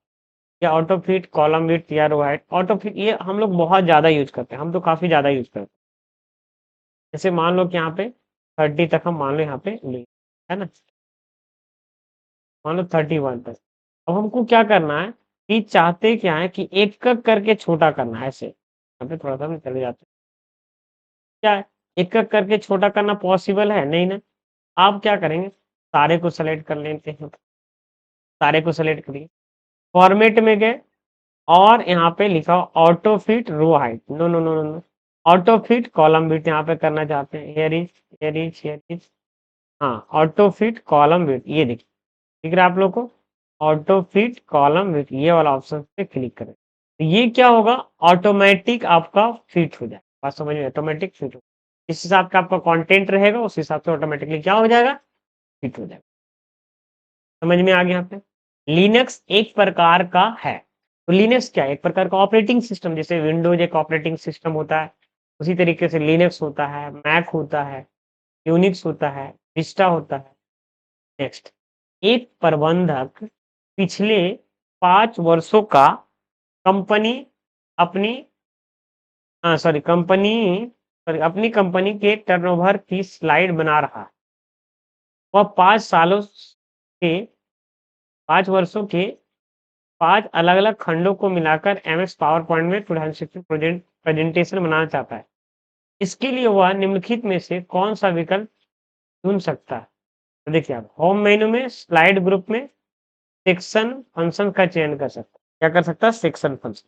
या ऑटो फिट कॉलम विड्थ या रो हाइट। ऑटो फिट ये हम लोग बहुत ज्यादा यूज करते हैं, हम तो काफी ज्यादा यूज करते हैं। जैसे मान लो कि यहाँ पे 30 तक हम मान लो यहाँ पे ले, है ना, मान लो 31 तक। अब हमको क्या करना है कि चाहते क्या है कि एक एक करके छोटा करना है। ऐसे यहाँ पे थोड़ा सा हम चले जाते हैं। क्या है? एक एक करके छोटा करना पॉसिबल है नहीं ना? आप क्या करेंगे? सारे को सेलेक्ट कर लेते हैं, सारे को सेलेक्ट करिए, फॉर्मेट में गए, और यहाँ पे लिखा auto fit row height. No no no no no, auto fit column width यहाँ पे करना चाहते हैं। हियर इज हाँ, ऑटो फिट कॉलम विड्थ, ये देखिए दिख रहा है आप लोग को? ऑटो फिट कॉलम विथ, ये वाला ऑप्शन पे क्लिक करें, तो ये क्या होगा? ऑटोमेटिक आपका फिट हो जाए। बात समझ में? ऑटोमेटिक फिट हो, जिस हिसाब का आपका कंटेंट रहेगा उस हिसाब से ऑटोमेटिकली क्या हो जाएगा? फिट हो जाएगा। समझ में आ गया यहाँ पे? लिनक्स एक प्रकार का है। तो लिनक्स क्या है? एक प्रकार का ऑपरेटिंग सिस्टम। जैसे विंडोज एक ऑपरेटिंग सिस्टम होता है, उसी तरीके से लिनक्स होता है, मैक होता है, यूनिक्स होता है, विस्टा होता है। नेक्स्ट, एक प्रबंधक पिछले 5 वर्षों का कंपनी अपनी अपनी कंपनी के टर्नओवर की स्लाइड बना रहा है। वह 5 वर्षों के 5 अलग-अलग खंडों को मिलाकर एमएस पावर पॉइंट में 2016 प्रेजेंटेशन बनाना चाहता है। इसके लिए वह निम्नलिखित में से कौन सा विकल्प चुन सकता है? तो देखिए आप होम मेनू में स्लाइड ग्रुप में सेक्शन फंक्शन का चयन कर सकते हैं। क्या कर सकता है? Section function.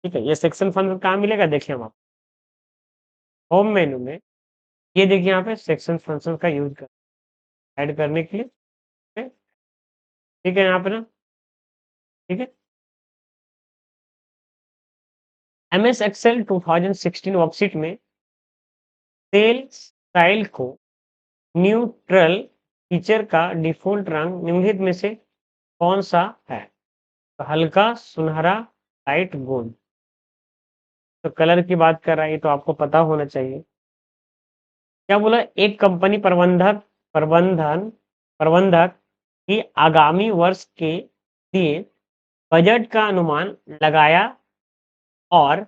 ठीक है, ये सेक्शन फंक्शन कहाँ मिलेगा? देखिए हम आप होम मेनू में, ये देखिए यहाँ पे सेक्शन फंक्शन का यूज कर ऐड करने के लिए। ठीक है, ठीक है यहाँ पे ना, ठीक है। एमएस एक्सेल 2016 वर्कशीट में सेल स्टाइल को न्यूट्रल फीचर का डिफॉल्ट रंग निम्नलिखित में से कौन सा है? तो हल्का सुनहरा, लाइट गोल्ड। तो कलर की बात कर रहा है, ये तो आपको पता होना चाहिए। क्या बोला? एक कंपनी प्रबंधक कि आगामी वर्ष के लिए बजट का अनुमान लगाया और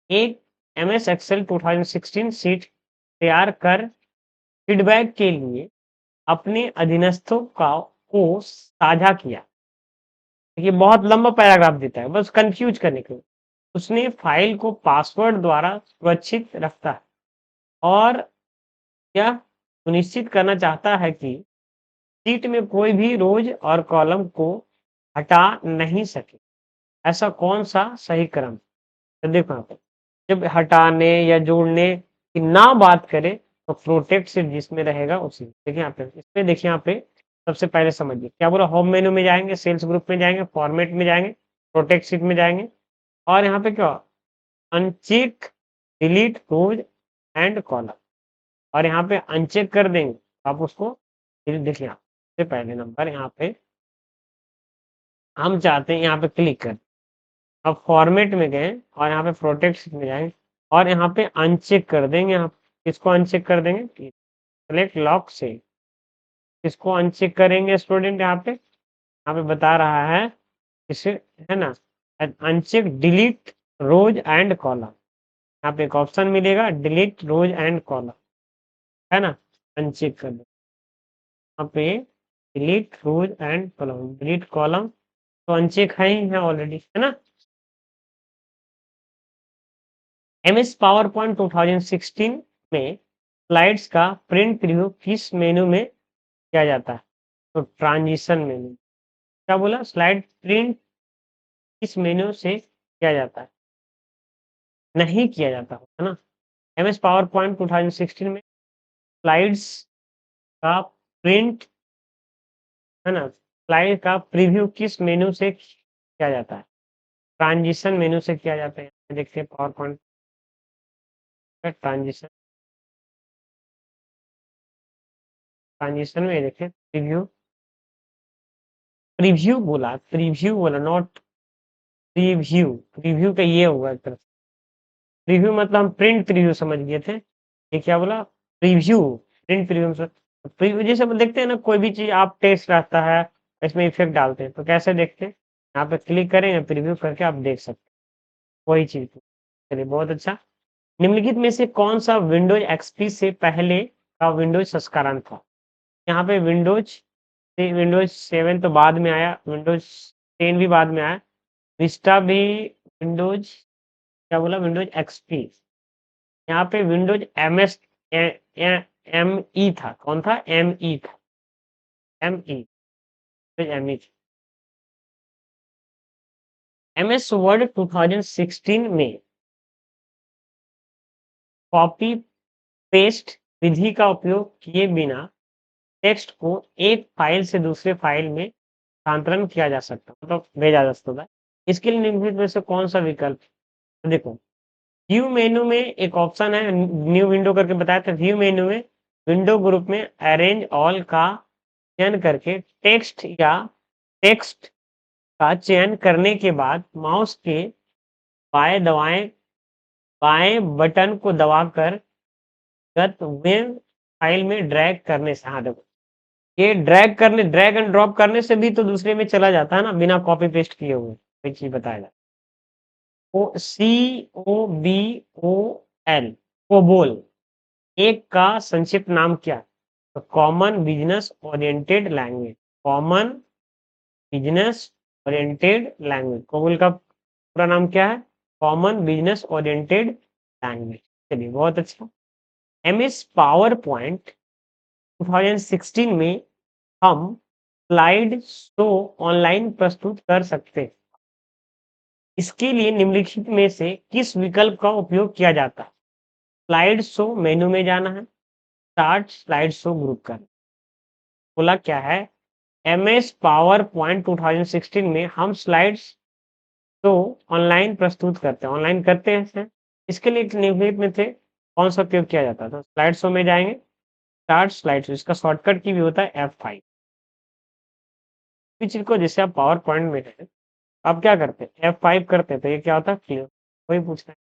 एक एमएस एक्सेल 2016 शीट तैयार कर फीडबैक के लिए अपने अधीनस्थों को साझा किया। देखिए बहुत लंबा पैराग्राफ देता है बस कंफ्यूज करने के लिए। उसने फाइल को पासवर्ड द्वारा सुरक्षित रखता है और यह सुनिश्चित करना चाहता है कि शीट में कोई भी रोज और कॉलम को हटा नहीं सके। ऐसा कौन सा सही क्रम? तो देखो यहाँ पे जब हटाने या जोड़ने की ना बात करें तो प्रोटेक्ट सिर्फ जिसमें रहेगा उसी। देखिए यहाँ पे इसमें देखिए यहाँ पे सबसे पहले समझिए क्या बोला। होम मेनू में जाएंगे, सेल्स ग्रुप में जाएंगे, फॉर्मेट में जाएंगे, प्रोटेक्ट शीट में जाएंगे और यहाँ पे क्या uncheck delete rows and column और यहाँ पे अनचेक कर देंगे आप उसको। देखिए सबसे पहले नंबर यहाँ पे हम चाहते हैं यहाँ पे क्लिक कर, अब फॉर्मेट में गए और यहाँ पे प्रोटेक्ट में जाएंगे और यहाँ पे अनचेक कर देंगे। यहाँ किसको अनचेक कर देंगे? सेलेक्ट लॉक से किसको अनचेक करेंगे स्टूडेंट? यहाँ पे बता रहा है इसे, है ना, uncheck delete rows and column. यहाँ पे एक ऑप्शन मिलेगा डिलीट रोज एंड कॉलम, है ना, अनचेक कर दो। यहाँ पे delete rows and column, delete column तो अनचेक है ही है ऑलरेडी, है ना। एमएस पावर पॉइंट 2016 में स्लाइड्स का प्रिंट प्रीव्यू किस मेनू में किया जाता है? तो ट्रांजिशन मेनू। क्या बोला? स्लाइड प्रिंट किस मेनू से किया जाता है? नहीं किया जाता है ना। एमएस पावर पॉइंट 2016 में स्लाइड्स का प्रिंट, है ना, स्लाइड का प्रीव्यू किस मेनू से किया जाता है? ट्रांजिशन मेनू से किया जाता है। देखते हैं पावर पॉइंट का ट्रांजिशन, ट्रांजिशन में देखें प्रीव्यू, प्रीव्यू बोला, प्रीव्यू बोला, नॉट प्रीव्यू। प्रीव्यू का ये होगा एक तरफ। प्रीव्यू मतलब हम प्रिंट प्रीव्यू समझ गए थे, ये क्या बोला? प्रीव्यू, प्रिंट प्रीव्यू से प्रीव्यू। जैसे हम देखते हैं ना कोई भी चीज आप टेस्ट रहता है इसमें इफेक्ट डालते हैं तो कैसे देखते हैं? यहाँ पे क्लिक करेंगे प्रीव्यू करके आप देख सकते हैं वही चीज। चलिए बहुत अच्छा। निम्नलिखित में से कौन सा विंडोज एक्सपी से पहले का विंडोज संस्करण था? यहाँ पे विंडोज विंडोज 7 तो बाद में आया, विंडोज 10 भी बाद में आया, विस्टा भी, विंडोज क्या बोला? Windows XP. यहाँ पे Windows M S M E था। कौन था? एम ई था, M E, M E. M S Word 2016 में कॉपी पेस्ट विधि का उपयोग किए बिना टेक्स्ट को एक फाइल से दूसरे फाइल में स्थानांतरण किया जा सकता, मतलब भेजा जा सकता है। इसके लिए निम्नलिखित में से कौन सा विकल्प? तो देखो व्यू मेनू में एक ऑप्शन है न्यू विंडो करके बताया था। व्यू मेनू में विंडो ग्रुप में अरेंज ऑल का चयन करके टेक्स्ट या टेक्स्ट का चयन करने के बाद माउस के बाएं बटन को दबाकर गत वेब फाइल में ड्रैग करने से, हाँ देखो ये ड्रैग करने, ड्रैग एंड ड्रॉप करने से भी तो दूसरे में चला जाता है ना बिना कॉपी पेस्ट किए हुए। कोई चीज बताया जाए O C O B O L, COBOL एक का संक्षिप्त नाम क्या? तो common business oriented language, common business oriented language, COBOL का पूरा नाम क्या है? Common business oriented language. चलिए बहुत अच्छा। एमएस पावर पॉइंट 2016 में हम स्लाइड शो ऑनलाइन प्रस्तुत कर सकते हैं। इसके लिए निम्नलिखित में से किस विकल्प का उपयोग किया जाता है? स्लाइड शो मेनू में जाना है, स्टार्ट स्लाइड शो ग्रुप करना। बोला क्या है? एमएस पावर पॉइंट 2016 में हम स्लाइड्स शो ऑनलाइन प्रस्तुत करते हैं, ऑनलाइन करते हैं सर। इसके लिए निम्नलिखित में से कौन सा उपयोग किया जाता है? तो स्लाइड शो में जाएंगे, स्टार्ट स्लाइड शो, इसका शॉर्टकट की भी होता है F5। इस चीज को जैसे आप पावर पॉइंट में है आप क्या करते हैं? F5 करते हैं तो ये क्या होता है? क्लियर। वही पूछना है।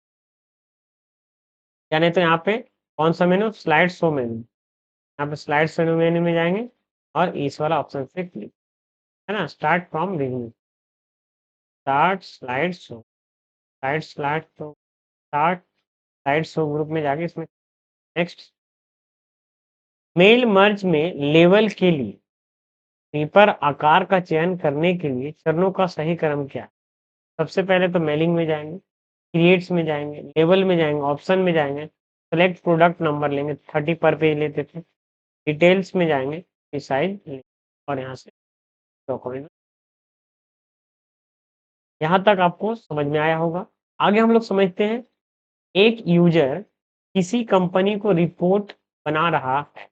या नहीं तो यहाँ पे कौन सा मेनू? स्लाइड शो मेनू। यहाँ पे स्लाइड शो मेनू में जाएंगे, और इस वाला ऑप्शन से क्लिक, है ना? Start from beginning, start slide show, slide show group में जाके इसमें नेक्स्ट। मेल मर्ज में लेवल के लिए पेपर आकार का चयन करने के लिए चरणों का सही क्रम क्या है? सबसे पहले तो मेलिंग में जाएंगे, क्रिएट्स में जाएंगे, लेवल में जाएंगे, ऑप्शन में जाएंगे, सेलेक्ट प्रोडक्ट नंबर लेंगे, 30 पर पेज लेते थे, डिटेल्स में जाएंगे, साइज, और यहाँ से डॉक्यूमेंट। यहाँ तक आपको समझ में आया होगा। आगे हम लोग समझते हैं, एक यूजर किसी कंपनी को रिपोर्ट बना रहा है।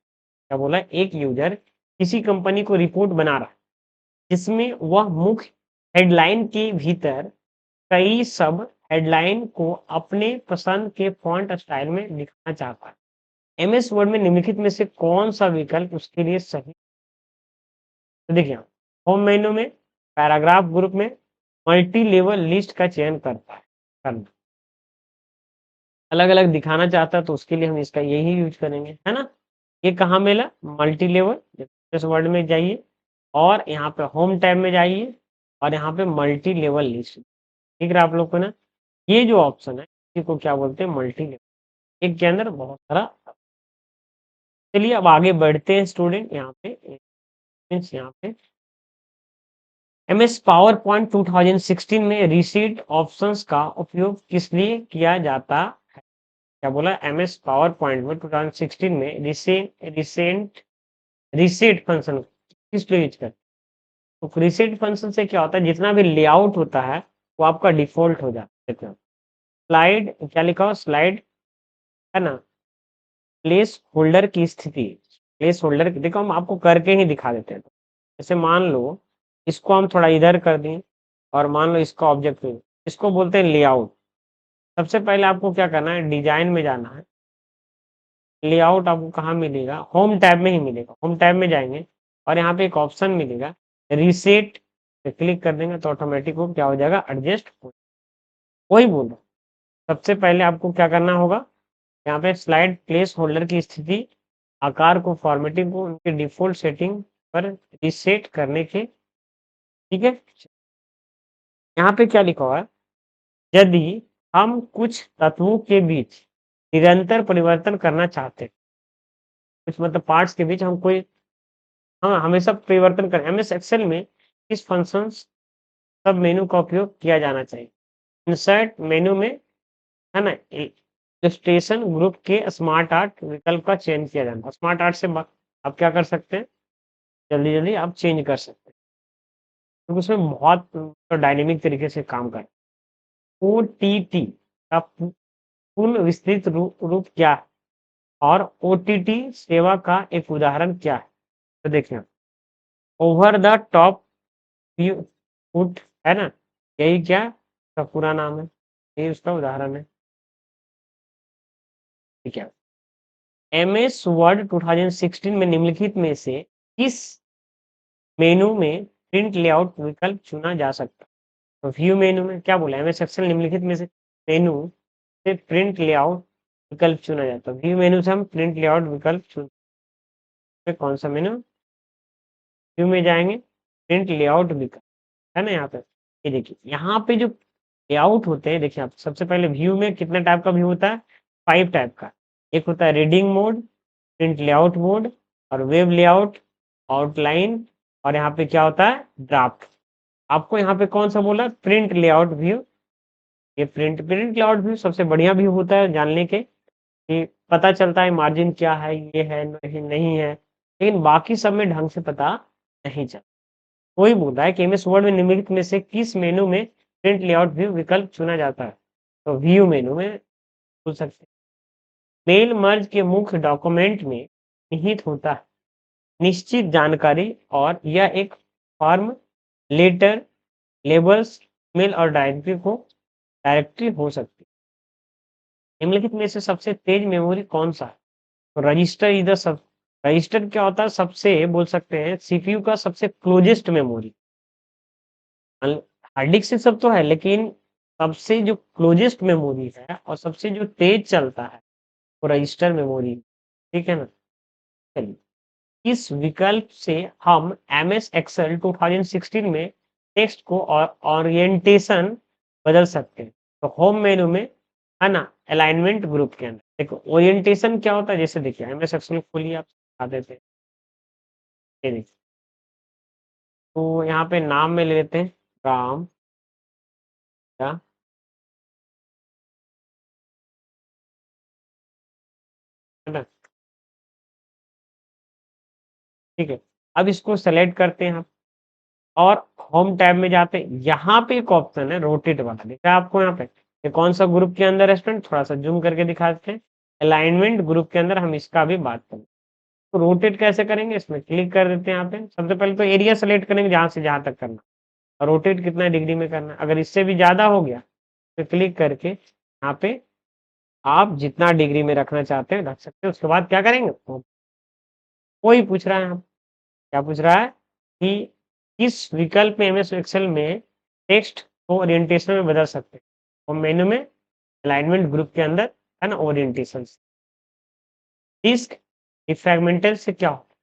क्या बोला? एक यूजर किसी कंपनी को रिपोर्ट बना रहा है जिसमें वह मुख्य हेडलाइन के भीतर कई सब हेडलाइन को अपने पसंद के फॉन्ट स्टाइल में लिखना चाहता है। एमएस वर्ड में निम्नलिखित में से कौन सा विकल्प उसके लिए सही? तो देखिए, होम मेन्यू में पैराग्राफ ग्रुप में मल्टी लेवल लिस्ट का चयन करना अलग अलग दिखाना चाहता है, तो उसके लिए हम इसका यही यूज करेंगे, है ना? ये कहाँ मिला? Multi level. इस वर्ड में जाइए और यहाँ पे होम टैब में जाइए और यहाँ पे मल्टी लेवल लिस्ट दिख रहा है आप लोग को ना? ये जो ऑप्शन है इसी को क्या बोलते हैं? Multi level. एक के अंदर बहुत सारा। चलिए अब आगे बढ़ते हैं स्टूडेंट। यहाँ पे मीन्स यहाँ पे एमएस पावर पॉइंट 2016 में रिसीट ऑप्शंस का उपयोग किस लिए किया जाता है? क्या बोला? एमएस पावर पॉइंट में 2016 में रिसेट फंक्शन किस लिए यूज करते हैं? तो रिसेट फंक्शन से क्या होता है, जितना भी लेआउट होता है वो आपका डिफॉल्ट हो जाता है। स्लाइड क्या लिखा हो? स्लाइड, है ना? प्लेस होल्डर की स्थिति, प्लेस होल्डर देखो हम आपको करके ही दिखा देते हैं। जैसे मान लो इसको हम थोड़ा इधर कर दें और मान लो इसका ऑब्जेक्ट, इसको बोलते हैं लेआउट। सबसे पहले आपको क्या करना है? डिजाइन में जाना है। लेआउट आपको कहाँ मिलेगा? होम टैब में ही मिलेगा। होम टैब में जाएंगे और यहाँ पे एक ऑप्शन मिलेगा रीसेट पे क्लिक कर देंगे तो ऑटोमेटिक वो क्या हो जाएगा? एडजस्ट हो। वही बोल रहा हूँ। सबसे पहले आपको क्या करना होगा? यहाँ पे स्लाइड प्लेस होल्डर की स्थिति, आकार को, फॉर्मेटिंग को उनके डिफॉल्ट सेटिंग पर रीसेट करने के, ठीक है? यहाँ पे क्या लिखा हुआ है? यदि हम कुछ तत्वों के बीच निरंतर परिवर्तन करना चाहते हैं, कुछ मतलब पार्ट्स के बीच हम कोई, हाँ, हमेशा परिवर्तन करें, एमएस एक्सेल में इस फंक्शन सब मेनू का उपयोग किया जाना चाहिए। इंसर्ट मेनू में, है ना, इलस्ट्रेशन ग्रुप के स्मार्ट आर्ट विकल्प का चयन किया जाना। स्मार्ट आर्ट से आप क्या कर सकते हैं? जल्दी जल्दी आप चेंज कर सकते हैं क्योंकि उसमें बहुत डायनेमिक तरीके से काम कर। ओटीटी का पूर्ण विस्तृत रूप क्या है और ओटीटी सेवा का एक उदाहरण क्या है? तो देखिए, ओवर द टॉप फुट, है ना? यही क्या उसका पूरा नाम है, यही उसका उदाहरण है। ठीक है। एमएस वर्ड 2016 में निम्नलिखित में से किस मेनू में प्रिंट लेआउट विकल्प चुना जा सकता है? तो व्यू मेनू में क्या बोला? एमएस एक्सेल निम्नलिखित में से मेनू से प्रिंट लेआउट विकल्प चुना जाता है। व्यू मेनू से हम प्रिंट लेआउट विकल्प चुन, कौन सा मेनू? व्यू में जाएंगे, प्रिंट लेआउट विकल्प, है ना? यहाँ पे ये देखिए, यहाँ पे जो लेआउट होते हैं, देखिए आप सबसे पहले व्यू में कितने टाइप का व्यू होता है? 5 टाइप का। एक होता है reading mode, print layout mode, और वेब लेआउट, आउटलाइन, और यहाँ पे क्या होता है? ड्राफ्ट। आपको यहाँ पे कौन सा बोला? Print layout view. ये प्रिंट लेआउट व्यू सबसे बढ़िया व्यू होता है जानने के, कि पता चलता है मार्जिन क्या है, ये है नहीं है, लेकिन बाकी सब में ढंग से पता नहीं चलता। वही बोल रहा है कि एमएस वर्ड में निम्नलिखित में से किस मेनू में प्रिंट लेआउट व्यू विकल्प चुना जाता है? तो व्यू मेनू में बोल सकते हैं। मेल मर्ज के मुख्य डॉक्यूमेंट में निहित होता है निश्चित जानकारी, और यह एक फॉर्म, लेटर, लेबल्स, मेल और डायरेक्टरी हो सकती है। निम्नलिखित में से सबसे तेज मेमोरी कौन सा है? तो रजिस्टर इधर सब, रजिस्टर क्या होता है? सबसे बोल सकते हैं सीपीयू का सबसे क्लोजेस्ट मेमोरी। हार्ड डिस्क से सब तो है, लेकिन सबसे जो क्लोजेस्ट मेमोरी है और सबसे जो तेज चलता है वो रजिस्टर मेमोरी, ठीक है ना? चलिए, इस विकल्प से हम एमएस एक्सेल 2016 में टेक्स्ट को और ओरिएंटेशन बदल सकते हैं। तो होम मेनू में है ना, अलाइनमेंट ग्रुप के अंदर देखो ओरिएंटेशन क्या होता है, जैसे देखिए एमएस एक्सेल खोलिए, आप दिखा देते हैं। ये देखिए, तो यहाँ पे नाम में ले लेते हैं राम या है ना, ठीक है। अब इसको सेलेक्ट करते हैं आप और होम टैब में जाते हैं। यहाँ पे एक ऑप्शन है रोटेट वाला, दिख रहा है आपको यहाँ पे, ये कौन सा ग्रुप के अंदर है स्टूडेंट, थोड़ा सा जूम करके दिखा देते हैं। अलाइनमेंट ग्रुप के अंदर हम इसका भी बात करें। तो रोटेट कैसे करेंगे, इसमें क्लिक कर देते हैं। यहाँ पे सबसे पहले तो एरिया सेलेक्ट करेंगे जहां से जहां तक करना, और रोटेट कितना डिग्री में करना है। अगर इससे भी ज्यादा हो गया तो क्लिक करके यहाँ पे आप जितना डिग्री में रखना चाहते हैं रख सकते हैं। उसके बाद क्या करेंगे, कोई पूछ रहा है यहाँ, क्या पूछ रहा है कि किस विकल्प में एमएस एक्सेल में टेक्स्ट को ओरिएंटेशन में बदल सकते हैं। और मेनू में अलाइनमेंट ग्रुप के अंदर है ना, ओरिएंटेशन। डिस्क डिफ्रैगमेंटल से क्या होता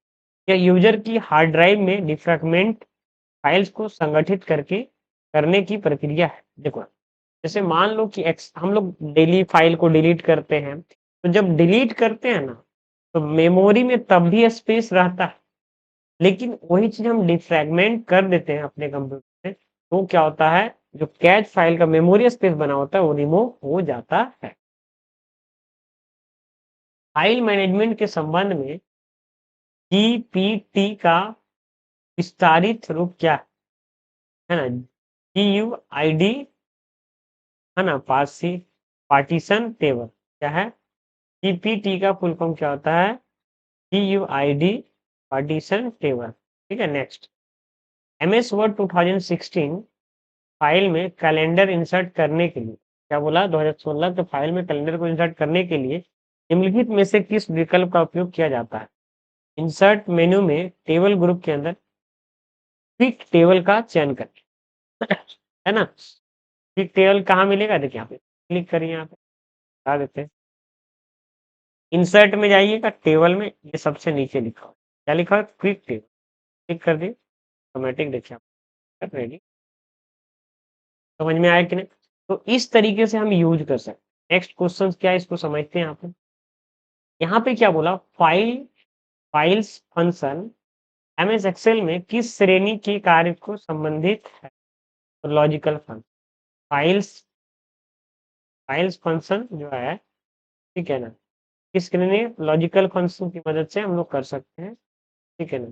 है, यह यूजर की हार्ड ड्राइव में डिफ्रैगमेंट फाइल्स को संगठित करके करने की प्रक्रिया है। देखो, जैसे मान लो कि हम लोग डेली फाइल को डिलीट करते हैं, तो जब डिलीट करते हैं ना, तो मेमोरी में तब भी स्पेस रहता है, लेकिन वही चीज हम डिफ्रैगमेंट कर देते हैं अपने कंप्यूटर में, तो क्या होता है, जो कैच फाइल का मेमोरी स्पेस बना होता है वो रिमूव हो जाता है। फाइल मैनेजमेंट के संबंध में जीपीटी का विस्तारित रूप क्या है ना, GUID है ना, पार्टीशन टेबल क्या है, जीपीटी का फुल फॉर्म क्या होता है, GUID पार्टीशन टेबल। ठीक है, नेक्स्ट, एमएस वर्ड 2016 फाइल में कैलेंडर इंसर्ट करने के लिए, क्या बोला, 2016 के फाइल में कैलेंडर को इंसर्ट करने के लिए निम्नलिखित में से किस विकल्प का उपयोग किया जाता है। इंसर्ट मेन्यू में टेबल ग्रुप के अंदर फिट टेबल का चयन करें है ना। फिट टेबल कहाँ मिलेगा, देखिए यहाँ पे क्लिक करिए, यहाँ पे बता देते हैं। इंसर्ट में जाइएगा, टेबल में ये सबसे नीचे लिखा हुआ क्या लिखा है, क्विक टेबल, क्लिक कर दिए, ऑटोमेटिक देखिए आप रेडी। समझ में आया कि नहीं, तो इस तरीके से हम यूज कर सकते हैं। नेक्स्ट क्वेश्चन क्या है, इसको समझते हैं। यहाँ पे क्या बोला, फाइल्स फंक्शन एमएस एक्सेल में किस श्रेणी के कार्य को संबंधित है, तो logical function. Files files function जो है, ठीक है ना, किस श्रेणी, लॉजिकल फंक्शन की मदद से हम लोग कर सकते हैं। ठीक है ना,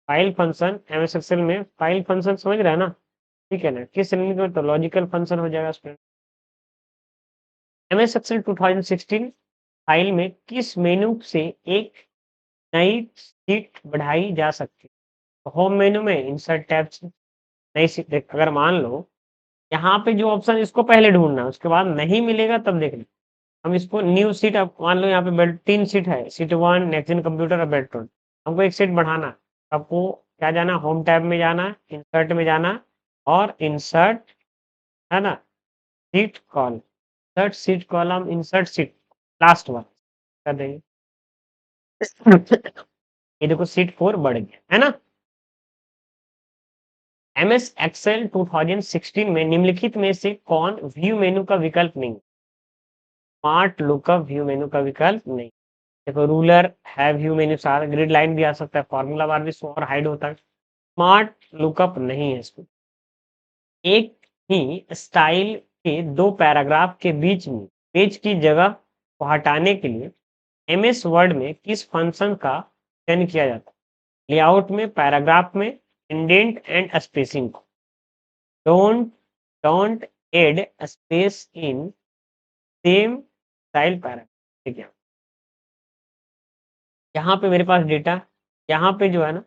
फाइल फंक्शन एमएस एक्सेल में फाइल फंक्शन समझ रहा है ना, ठीक है ना, किस श्रेणी में, तो लॉजिकल फंक्शन हो जाएगा स्टूडेंट। एमएस एक्सेल 2016 फाइल में किस मेनू से एक नई शीट बढ़ाई जा सकती है। होम मेनू में इंसर्ट टैब से नई शीट अगर मान लो यहाँ पे जो ऑप्शन, इसको पहले ढूंढना है, उसके बाद नहीं मिलेगा तब देखना। हम इसको न्यू सीट, अब मान लो यहाँ पे बेल्ट 3 सीट है, सीट 1 नेक्स्ट जेन कंप्यूटर और बेल्ट्रॉन, हमको एक सीट बढ़ाना है। आपको क्या जाना, होम टैब में जाना, इंसर्ट में जाना, और इंसर्ट है ना, seat call, insert seat column, insert seat last one कर देंगे। ये देखो सीट 4 बढ़ गया है ना। एमएस एक्सेल 2016 में निम्नलिखित में से कौन व्यू मेनू का विकल्प नहीं, स्मार्ट लुकअप व्यू मेनू का विकल्प नहीं। देखो रूलर है व्यू मेन्यू, सारा ग्रिड लाइन भी आ सकता है, फॉर्मूला बार भी शो और हाइड होता है, स्मार्ट लुकअप नहीं है इसमें। एक ही स्टाइल के दो पैराग्राफ के बीच में पेज की जगह को हटाने के लिए एमएस वर्ड में किस फंक्शन का चयन किया जाता है, लेआउट में, पैराग्राफ में, इंडेंट एंड स्पेसिंग को। Don't don't add space in same style paragraph, ठीक है। यहाँ पे मेरे पास डेटा, यहाँ पे जो है ना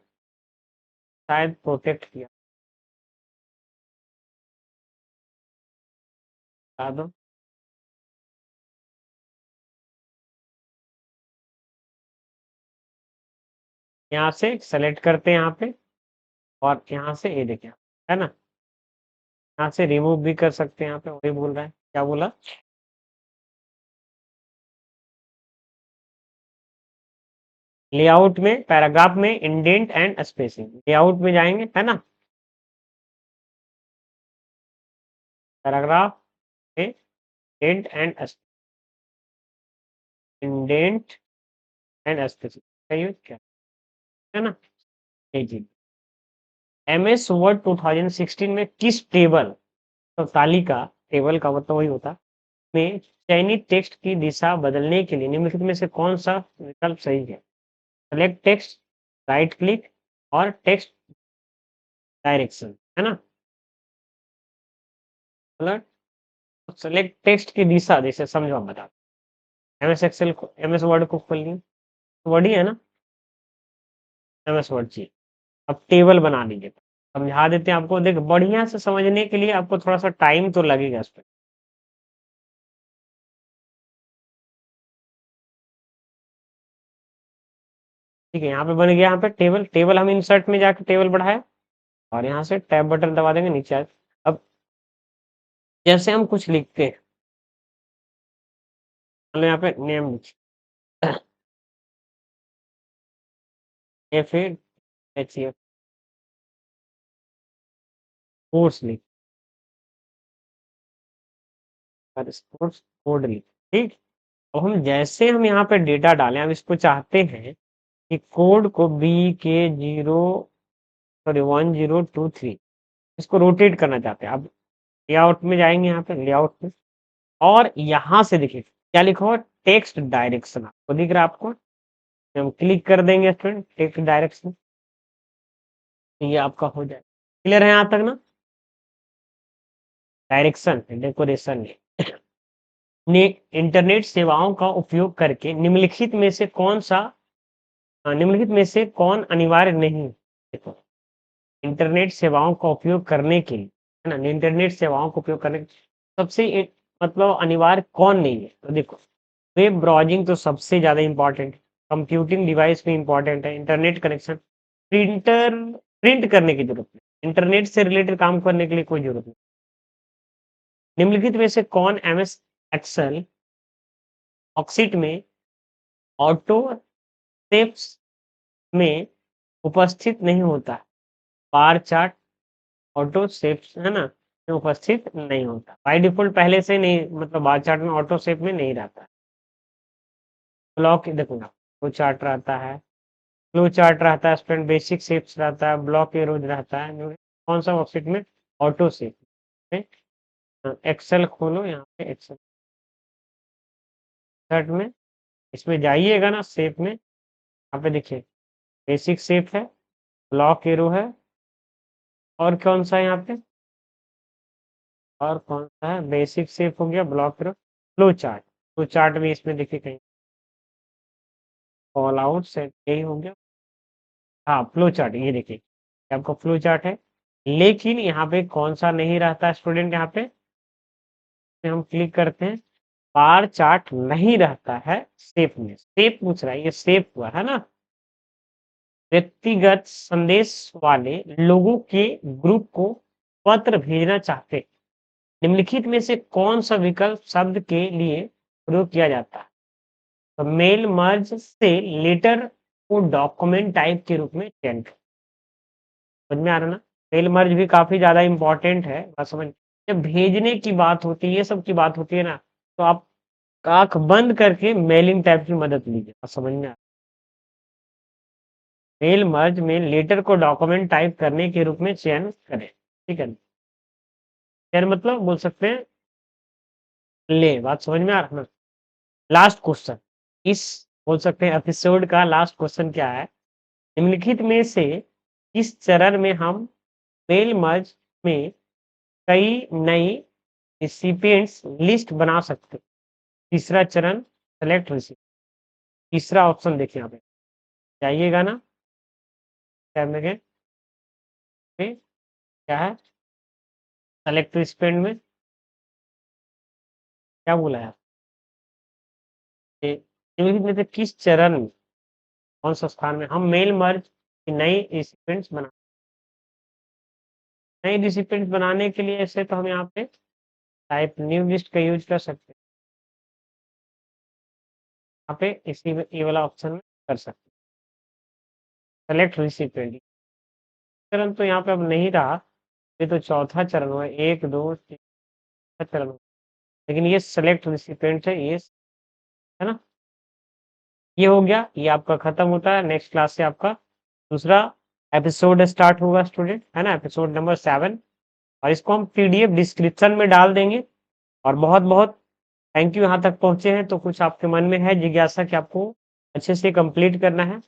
शायद प्रोटेक्ट किया, बता दो। यहाँ से सेलेक्ट करते हैं यहाँ पे, और यहाँ से ये देखिए, है ना, यहाँ से रिमूव भी कर सकते हैं। यहाँ पे वही बोल रहा है, क्या बोला, लेआउट में, पैराग्राफ में इंडेंट एंड स्पेसिंग, लेआउट में जाएंगे, है ना, पैराग्राफ में indent and indent and spacing का यूज क्या है ना, ये जी। एमएस वर्ड 2016 में किस टेबल, तो तालिका, टेबल का मतलब वही होता, में चयनित टेक्स्ट की दिशा बदलने के लिए निम्नलिखित में से कौन सा विकल्प सही है? सेलेक्ट टेक्स्ट, राइट क्लिक और टेक्स्ट डायरेक्शन, है ना, मतलब सेलेक्ट टेक्स्ट की दिशा, जैसे समझो, हम बता, एमएस एक्सेल को, एमएस वर्ड को खोल लिया, वर्ड ही है ना, एमएस वर्ड चाहिए, अब टेबल बना लीजिए, समझा देते हैं आपको, देख बढ़िया से समझने के लिए आपको थोड़ा सा टाइम तो लगेगा इस पर। ठीक है, यहाँ पे बन गया, यहाँ पे टेबल, टेबल हम इंसर्ट में जाकर टेबल बढ़ाए और यहाँ से टैब बटन दबा देंगे नीचे अब जैसे हम कुछ लिखते हैं, मतलब यहाँ पे नेम या फिर एच कोर्स लिख और स्पोर्ट्स कोड लिख, ठीक। अब हम जैसे हम यहाँ पे डेटा डालें, हम इसको चाहते हैं कि कोड को बी के 1023 इसको रोटेट करना चाहते हैं। अब लेआउट में जाएंगे, यहाँ पे लेआउट में, और यहाँ से देखिए क्या लिखा हुआ, टेक्स्ट डायरेक्शन, आपको दिख रहा है आपको, हम क्लिक कर देंगे स्टूडेंट टेक्स्ट डायरेक्शन, तो ये आपका हो जाए, क्लियर है यहाँ तक ना, डायरेक्शन डेकोरेशन ने इंटरनेट सेवाओं का उपयोग करके निम्नलिखित में से कौन सा, निम्नलिखित में से कौन अनिवार्य नहीं, देखो इंटरनेट सेवाओं का उपयोग करने के लिए, है ना, इंटरनेट सेवाओं का उपयोग करने सबसे मतलब अनिवार्य कौन नहीं है, तो देखो वेब ब्राउजिंग तो सबसे ज्यादा इंपॉर्टेंट है, कंप्यूटिंग डिवाइस भी इंपॉर्टेंट है, इंटरनेट कनेक्शन, प्रिंटर, प्रिंट करने की जरूरत नहीं, इंटरनेट से रिलेटेड काम करने के लिए कोई जरूरत नहीं, निम्नलिखित में से कौन एमएस एक्सेल ऑक्सीट में ऑटो सेप्स में उपस्थित नहीं होता, बार चार्ट ऑटो सेप्स, है ना, में उपस्थित नहीं होता, बाय डिफॉल्ट पहले से नहीं, मतलब बार चार्ट में ऑटो सेप में नहीं रहता, ब्लॉक देखो ना, फ्लो चार्ट रहता है, फ्लो चार्ट रहता है स्टूडेंट, बेसिक शेप्स रहता है, ब्लॉक एरोज रहता है, कौन सा वर्कशीट में, ऑटो शेप में। एक्सेल खोलो, यहाँ पे एक्सेल चार्ट में, इसमें जाइएगा ना शेप में, यहाँ पे देखिए बेसिक शेप है, ब्लॉक एरो है, और कौन सा है यहाँ पे, और कौन सा है, बेसिक शेप हो गया, ब्लॉक एरो, फ्लो चार्ट भी इसमें देखिए कहीं, कॉल आउट सेट यही हो गया, हाँ फ्लो चार्ट, ये देखिए आपका फ्लो चार्ट है, लेकिन यहाँ पे कौन सा नहीं रहता स्टूडेंट, यहाँ पे हम क्लिक करते हैं, बार चार्ट नहीं रहता है शेप में, शेप पूछ रहा है, ये शेप हुआ है ना, व्यक्तिगत संदेश वाले लोगों के ग्रुप को पत्र भेजना चाहते, निम्नलिखित में से कौन सा विकल्प शब्द के लिए प्रयोग किया जाता है, तो मेल मर्ज से लेटर को डॉक्यूमेंट टाइप के रूप में चयन, समझ में आ रहा ना, मेल मर्ज भी काफी ज्यादा इंपॉर्टेंट है, बात समझ, जब भेजने की बात होती है, ये सब की बात होती है ना, तो आप आंख बंद करके मेलिंग टाइप की मदद लीजिए, बात समझ में आ, मेल मर्ज में लेटर को डॉक्यूमेंट टाइप करने के रूप में चयन करें, ठीक है, चयन मतलब बोल सकते हैं, ले, बात समझ में आ रहा है ना, लास्ट क्वेश्चन, इस बोल सकते हैं एपिसोड का लास्ट क्वेश्चन क्या है, निम्नलिखित में से इस चरण में हम मेल मर्ज में कई नई रिसिपिएंट्स लिस्ट बना सकते हैं, तीसरा चरण सेलेक्ट रिसिपिएंट, तीसरा ऑप्शन देखिए यहाँ पे, जाइएगा ना टैब में गए, पे क्या है, सेलेक्ट रिसिपिएंट में क्या बोला है, ये निम्नलिखित में से किस चरण में, कौन सा स्थान में हम मेल मर्ज की नई रिसिपिएंट्स बना, नई रिसिपिएंट्स बनाने के लिए ऐसे तो हम यहाँ पे टाइप न्यू लिस्ट का यूज कर सकते हैं, यहाँ पे इसी में ये वाला ऑप्शन में कर सकते हैं। सेलेक्ट रिसिपिएंट चरण तो यहाँ पे अब नहीं रहा, ये तो चौथा चरण हुआ, 1, 2, 3 चरण हुआ। लेकिन ये सेलेक्ट रिसिपिएंट है, ये है ना? ये हो गया, ये आपका खत्म होता है। नेक्स्ट क्लास से आपका दूसरा एपिसोड स्टार्ट होगा स्टूडेंट, है ना? एपिसोड नंबर 7 और इसको हम पीडीएफ डिस्क्रिप्शन में डाल देंगे। और बहुत-बहुत थैंक यू, यहाँ तक पहुँचे हैं तो कुछ आपके मन में है जिज्ञासा कि आपको अच्छे से कंप्लीट करना है।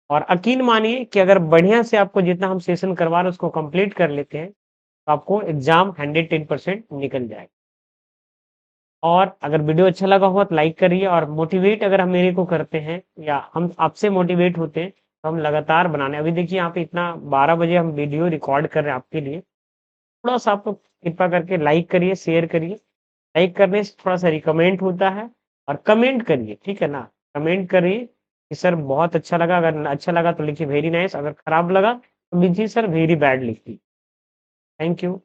और यकीन मानिए कि अगर बढ़िया से आपको जितना हम सेशन करवा रहे हैं उसको कंप्लीट कर लेते हैं, तो आपको एग्ज़ाम 110% निकल जाएगा। और अगर वीडियो अच्छा लगा हो तो लाइक करिए और मोटिवेट अगर हम मेरे को करते हैं या हम आपसे मोटिवेट होते हैं, तो हम लगातार बनाने अभी देखिए यहाँ पे इतना 12 बजे हम वीडियो रिकॉर्ड कर रहे हैं आपके लिए। थोड़ा-सा आप लोग कृपया करके लाइक करिए, शेयर करिए। लाइक करने से थोड़ा-सा रिकमेंड होता है और कमेंट करिए, ठीक है ना? कमेंट करिए कि सर बहुत अच्छा लगा, अगर अच्छा लगा तो लिखिए वेरी नाइस, अगर खराब लगा तो लिखिए सर वेरी बैड लिखिए। Thank you.